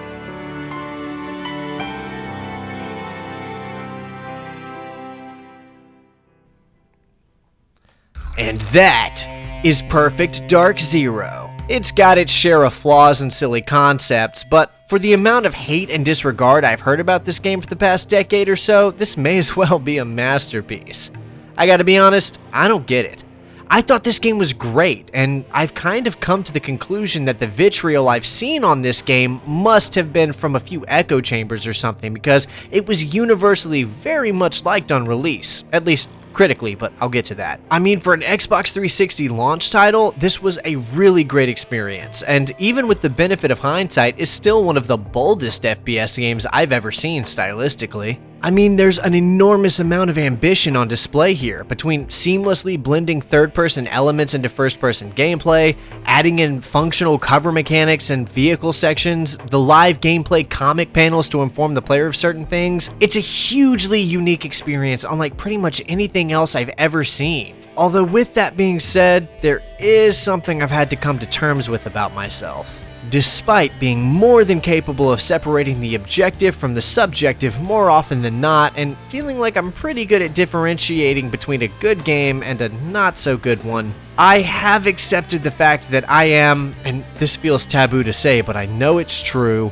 And that is Perfect Dark Zero. It's got its share of flaws and silly concepts, but for the amount of hate and disregard I've heard about this game for the past decade or so, this may as well be a masterpiece. I gotta be honest, I don't get it. I thought this game was great, and I've kind of come to the conclusion that the vitriol I've seen on this game must have been from a few echo chambers or something, because it was universally very much liked on release, at least critically, but I'll get to that. I mean, for an Xbox 360 launch title, this was a really great experience, and even with the benefit of hindsight, is still one of the boldest FPS games I've ever seen stylistically. I mean, there's an enormous amount of ambition on display here, between seamlessly blending third-person elements into first-person gameplay, adding in functional cover mechanics and vehicle sections, the live gameplay comic panels to inform the player of certain things. It's a hugely unique experience, unlike pretty much anything else I've ever seen. Although with that being said, there is something I've had to come to terms with about myself. Despite being more than capable of separating the objective from the subjective more often than not, and feeling like I'm pretty good at differentiating between a good game and a not so good one, I have accepted the fact that I am, and this feels taboo to say, but I know it's true,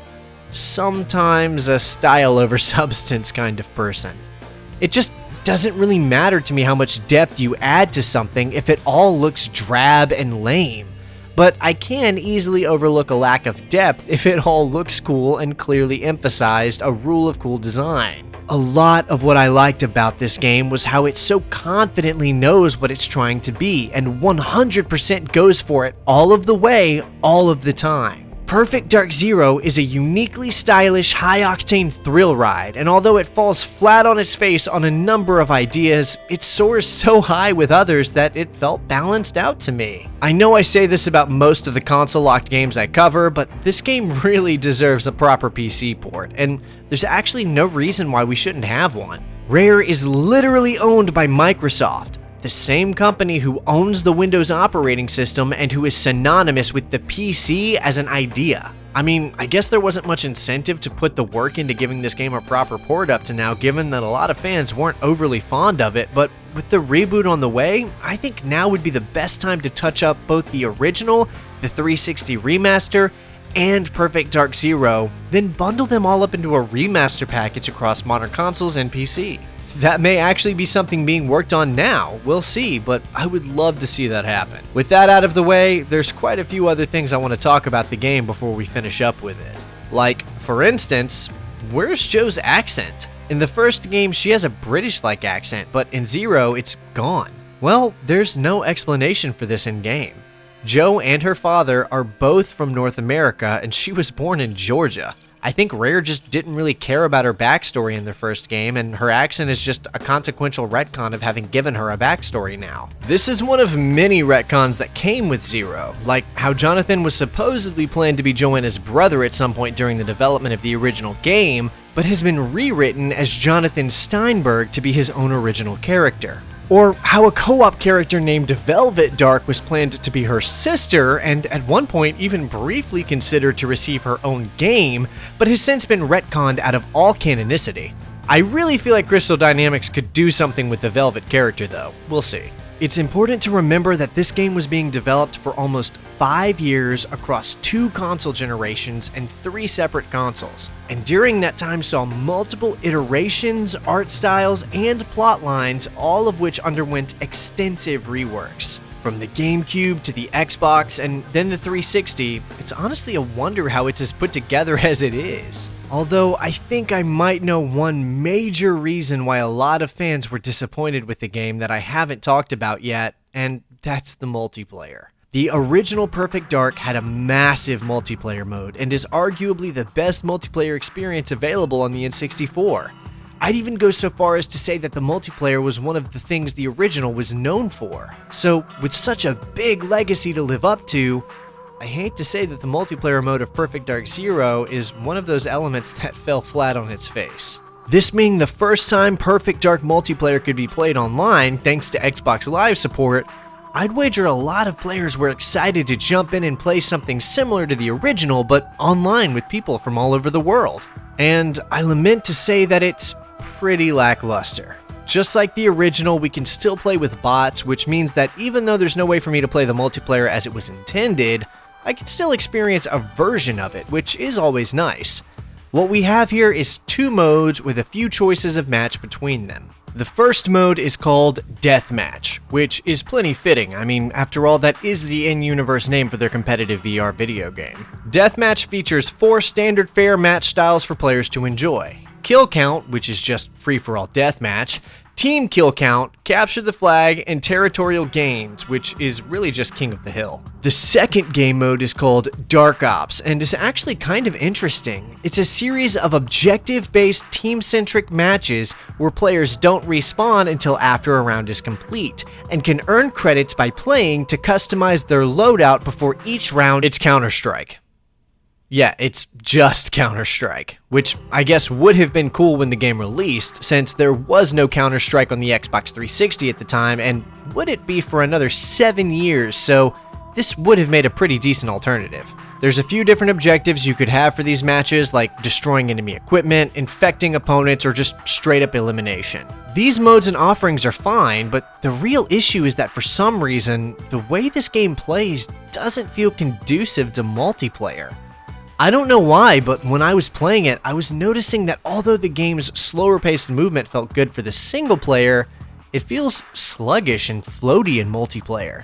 sometimes a style over substance kind of person. It just doesn't really matter to me how much depth you add to something if it all looks drab and lame. But I can easily overlook a lack of depth if it all looks cool and clearly emphasized a rule of cool design. A lot of what I liked about this game was how it so confidently knows what it's trying to be and 100% goes for it all of the way, all of the time. Perfect Dark Zero is a uniquely stylish, high-octane thrill ride, and although it falls flat on its face on a number of ideas, it soars so high with others that it felt balanced out to me. I know I say this about most of the console-locked games I cover, but this game really deserves a proper PC port, and there's actually no reason why we shouldn't have one. Rare is literally owned by Microsoft, the same company who owns the Windows operating system and who is synonymous with the PC as an idea. I mean, I guess there wasn't much incentive to put the work into giving this game a proper port up to now, given that a lot of fans weren't overly fond of it, but with the reboot on the way, I think now would be the best time to touch up both the original, the 360 remaster, and Perfect Dark Zero, then bundle them all up into a remaster package across modern consoles and PC. That may actually be something being worked on now, we'll see, but I would love to see that happen. With that out of the way, there's quite a few other things I want to talk about the game before we finish up with it. Like, for instance, where's Joe's accent? In the first game, she has a British-like accent, but in Zero, it's gone. Well, there's no explanation for this in-game. Joe and her father are both from North America, and she was born in Georgia. I think Rare just didn't really care about her backstory in the first game, and her accent is just a consequential retcon of having given her a backstory now. This is one of many retcons that came with Zero, like how Jonathan was supposedly planned to be Joanna's brother at some point during the development of the original game, but has been rewritten as Jonathan Steinberg to be his own original character. Or how a co-op character named Velvet Dark was planned to be her sister, and at one point even briefly considered to receive her own game, but has since been retconned out of all canonicity. I really feel like Crystal Dynamics could do something with the Velvet character though, we'll see. It's important to remember that this game was being developed for almost 5 years across 2 console generations and 3 separate consoles, and during that time saw multiple iterations, art styles, and plot lines, all of which underwent extensive reworks. From the GameCube to the Xbox and then the 360, it's honestly a wonder how it's as put together as it is. Although I think I might know one major reason why a lot of fans were disappointed with the game that I haven't talked about yet, and that's the multiplayer. The original Perfect Dark had a massive multiplayer mode and is arguably the best multiplayer experience available on the N64. I'd even go so far as to say that the multiplayer was one of the things the original was known for. So, with such a big legacy to live up to, I hate to say that the multiplayer mode of Perfect Dark Zero is one of those elements that fell flat on its face. This being the first time Perfect Dark multiplayer could be played online thanks to Xbox Live support, I'd wager a lot of players were excited to jump in and play something similar to the original but online with people from all over the world. And I lament to say that it's pretty lackluster. Just like the original, we can still play with bots, which means that even though there's no way for me to play the multiplayer as it was intended, I can still experience a version of it, which is always nice. What we have here is 2 modes with a few choices of match between them. The first mode is called Deathmatch, which is plenty fitting. I mean, after all, that is the in-universe name for their competitive VR video game. Deathmatch features 4 standard fare match styles for players to enjoy. Kill count, which is just free-for-all deathmatch, team kill count, capture the flag, and territorial gains, which is really just King of the Hill. The second game mode is called Dark Ops, and is actually kind of interesting. It's a series of objective-based team-centric matches where players don't respawn until after a round is complete, and can earn credits by playing to customize their loadout before each round. It's Counter-Strike. Yeah, it's just Counter-Strike, which I guess would have been cool when the game released, since there was no Counter-Strike on the Xbox 360 at the time, and would it be for another 7 years, so this would have made a pretty decent alternative. There's a few different objectives you could have for these matches, like destroying enemy equipment, infecting opponents, or just straight up elimination. These modes and offerings are fine, but the real issue is that for some reason, the way this game plays doesn't feel conducive to multiplayer. I don't know why, but when I was playing it, I was noticing that although the game's slower paced movement felt good for the single player, it feels sluggish and floaty in multiplayer.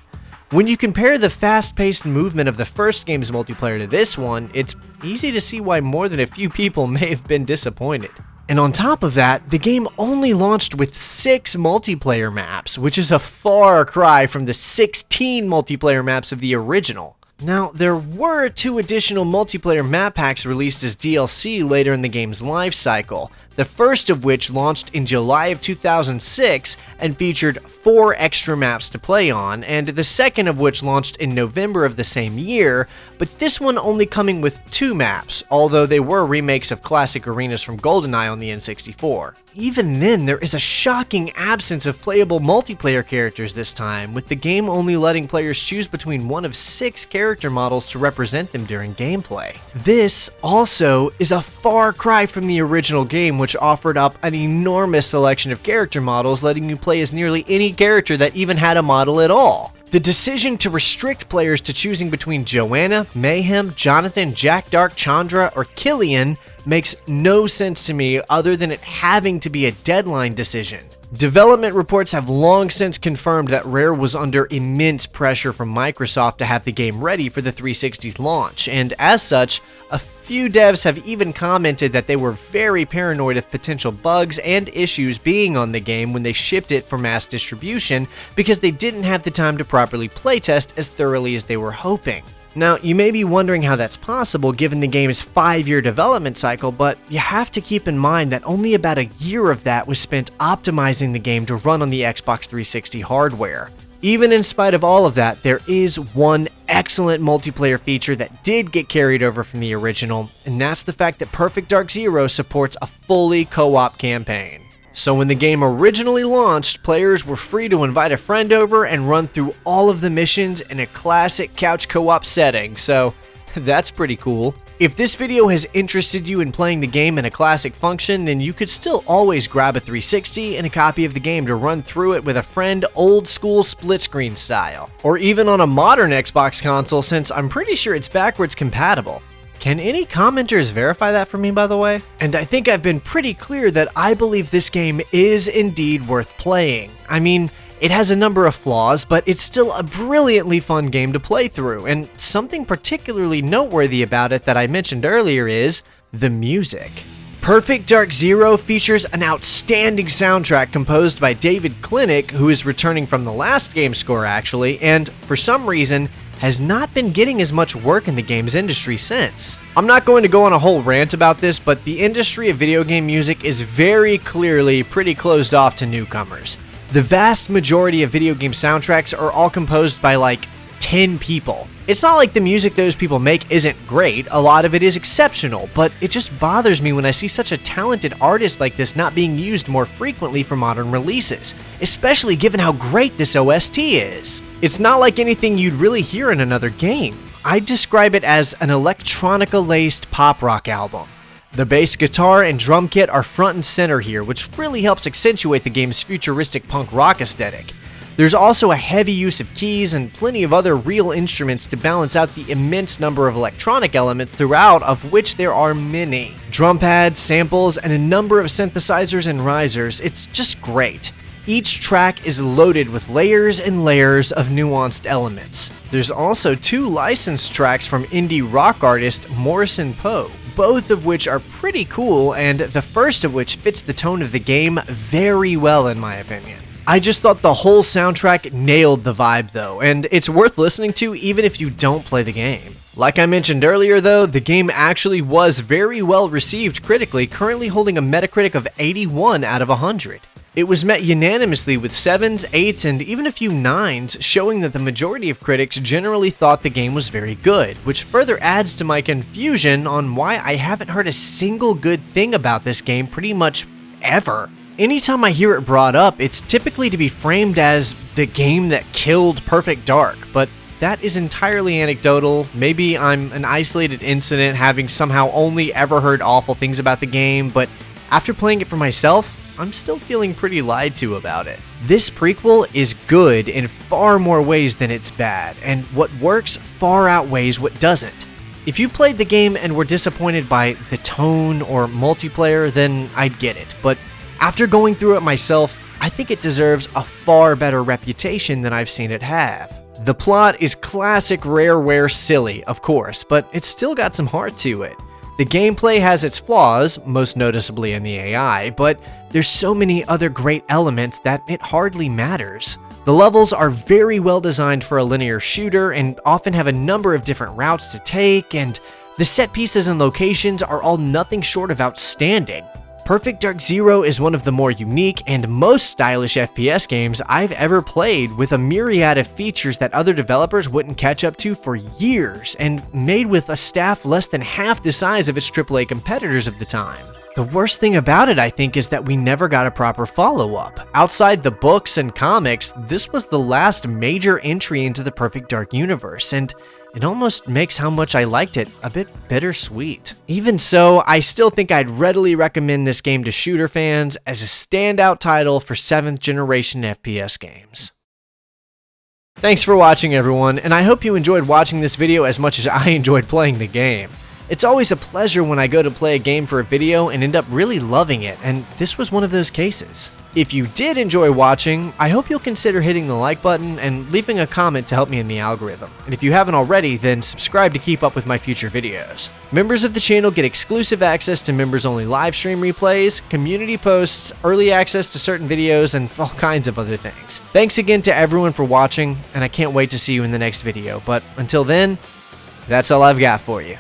When you compare the fast-paced movement of the first game's multiplayer to this one, it's easy to see why more than a few people may have been disappointed. And on top of that, the game only launched with 6 multiplayer maps, which is a far cry from the 16 multiplayer maps of the original. Now, there were 2 additional multiplayer map packs released as DLC later in the game's life cycle, the first of which launched in July of 2006 and featured 4 extra maps to play on, and the second of which launched in November of the same year, but this one only coming with 2 maps, although they were remakes of classic arenas from GoldenEye on the N64. Even then, there is a shocking absence of playable multiplayer characters this time, with the game only letting players choose between one of 6 character models to represent them during gameplay. This, also, is a far cry from the original game, which offered up an enormous selection of character models, letting you play as nearly any character that even had a model at all. The decision to restrict players to choosing between Joanna, Mayhem, Jonathan, Jack Dark, Chandra, or Killian makes no sense to me other than it having to be a deadline decision. Development reports have long since confirmed that Rare was under immense pressure from Microsoft to have the game ready for the 360's launch, and as such, a few devs have even commented that they were very paranoid of potential bugs and issues being on the game when they shipped it for mass distribution because they didn't have the time to properly playtest as thoroughly as they were hoping. Now, you may be wondering how that's possible given the game's 5-year development cycle, but you have to keep in mind that only about a year of that was spent optimizing the game to run on the Xbox 360 hardware. Even in spite of all of that, there is one excellent multiplayer feature that did get carried over from the original, and that's the fact that Perfect Dark Zero supports a fully co-op campaign. So when the game originally launched, players were free to invite a friend over and run through all of the missions in a classic couch co-op setting, so that's pretty cool. If this video has interested you in playing the game in a classic function, then you could still always grab a 360 and a copy of the game to run through it with a friend old school split screen style. Or even on a modern Xbox console, since I'm pretty sure it's backwards compatible. Can any commenters verify that for me, by the way? And I think I've been pretty clear that I believe this game is indeed worth playing. I mean, it has a number of flaws, but it's still a brilliantly fun game to play through, and something particularly noteworthy about it that I mentioned earlier is the music. Perfect Dark Zero features an outstanding soundtrack composed by David Klinik, who is returning from the last game score actually, and for some reason, has not been getting as much work in the games industry since. I'm not going to go on a whole rant about this, but the industry of video game music is very clearly pretty closed off to newcomers. The vast majority of video game soundtracks are all composed by like 10 people. It's not like the music those people make isn't great, a lot of it is exceptional, but it just bothers me when I see such a talented artist like this not being used more frequently for modern releases, especially given how great this OST is. It's not like anything you'd really hear in another game. I'd describe it as an electronica-laced pop rock album. The bass guitar and drum kit are front and center here, which really helps accentuate the game's futuristic punk rock aesthetic. There's also a heavy use of keys and plenty of other real instruments to balance out the immense number of electronic elements throughout, of which there are many. Drum pads, samples, and a number of synthesizers and risers. It's just great. Each track is loaded with layers and layers of nuanced elements. There's also 2 licensed tracks from indie rock artist Morrison Poe, both of which are pretty cool, and the first of which fits the tone of the game very well in my opinion. I just thought the whole soundtrack nailed the vibe though, and it's worth listening to even if you don't play the game. Like I mentioned earlier though, the game actually was very well received critically, currently holding a Metacritic of 81 out of 100. It was met unanimously with 7s, 8s, and even a few 9s, showing that the majority of critics generally thought the game was very good, which further adds to my confusion on why I haven't heard a single good thing about this game pretty much ever. Anytime I hear it brought up, it's typically to be framed as the game that killed Perfect Dark, but that is entirely anecdotal. Maybe I'm an isolated incident having somehow only ever heard awful things about the game, but after playing it for myself, I'm still feeling pretty lied to about it. This prequel is good in far more ways than it's bad, and what works far outweighs what doesn't. If you played the game and were disappointed by the tone or multiplayer, then I'd get it, but after going through it myself, I think it deserves a far better reputation than I've seen it have. The plot is classic Rareware silly, of course, but it's still got some heart to it. The gameplay has its flaws, most noticeably in the AI, but there's so many other great elements that it hardly matters. The levels are very well designed for a linear shooter and often have a number of different routes to take, and the set pieces and locations are all nothing short of outstanding. Perfect Dark Zero is one of the more unique and most stylish FPS games I've ever played, with a myriad of features that other developers wouldn't catch up to for years, and made with a staff less than half the size of its AAA competitors of the time. The worst thing about it, I think, is that we never got a proper follow-up. Outside the books and comics, this was the last major entry into the Perfect Dark universe, and it almost makes how much I liked it a bit bittersweet. Even so, I still think I'd readily recommend this game to shooter fans as a standout title for 7th generation FPS games. Thanks for watching, everyone, and I hope you enjoyed watching this video as much as I enjoyed playing the game. It's always a pleasure when I go to play a game for a video and end up really loving it, and this was one of those cases. If you did enjoy watching, I hope you'll consider hitting the like button and leaving a comment to help me in the algorithm. And if you haven't already, then subscribe to keep up with my future videos. Members of the channel get exclusive access to members-only live stream replays, community posts, early access to certain videos, and all kinds of other things. Thanks again to everyone for watching, and I can't wait to see you in the next video. But until then, that's all I've got for you.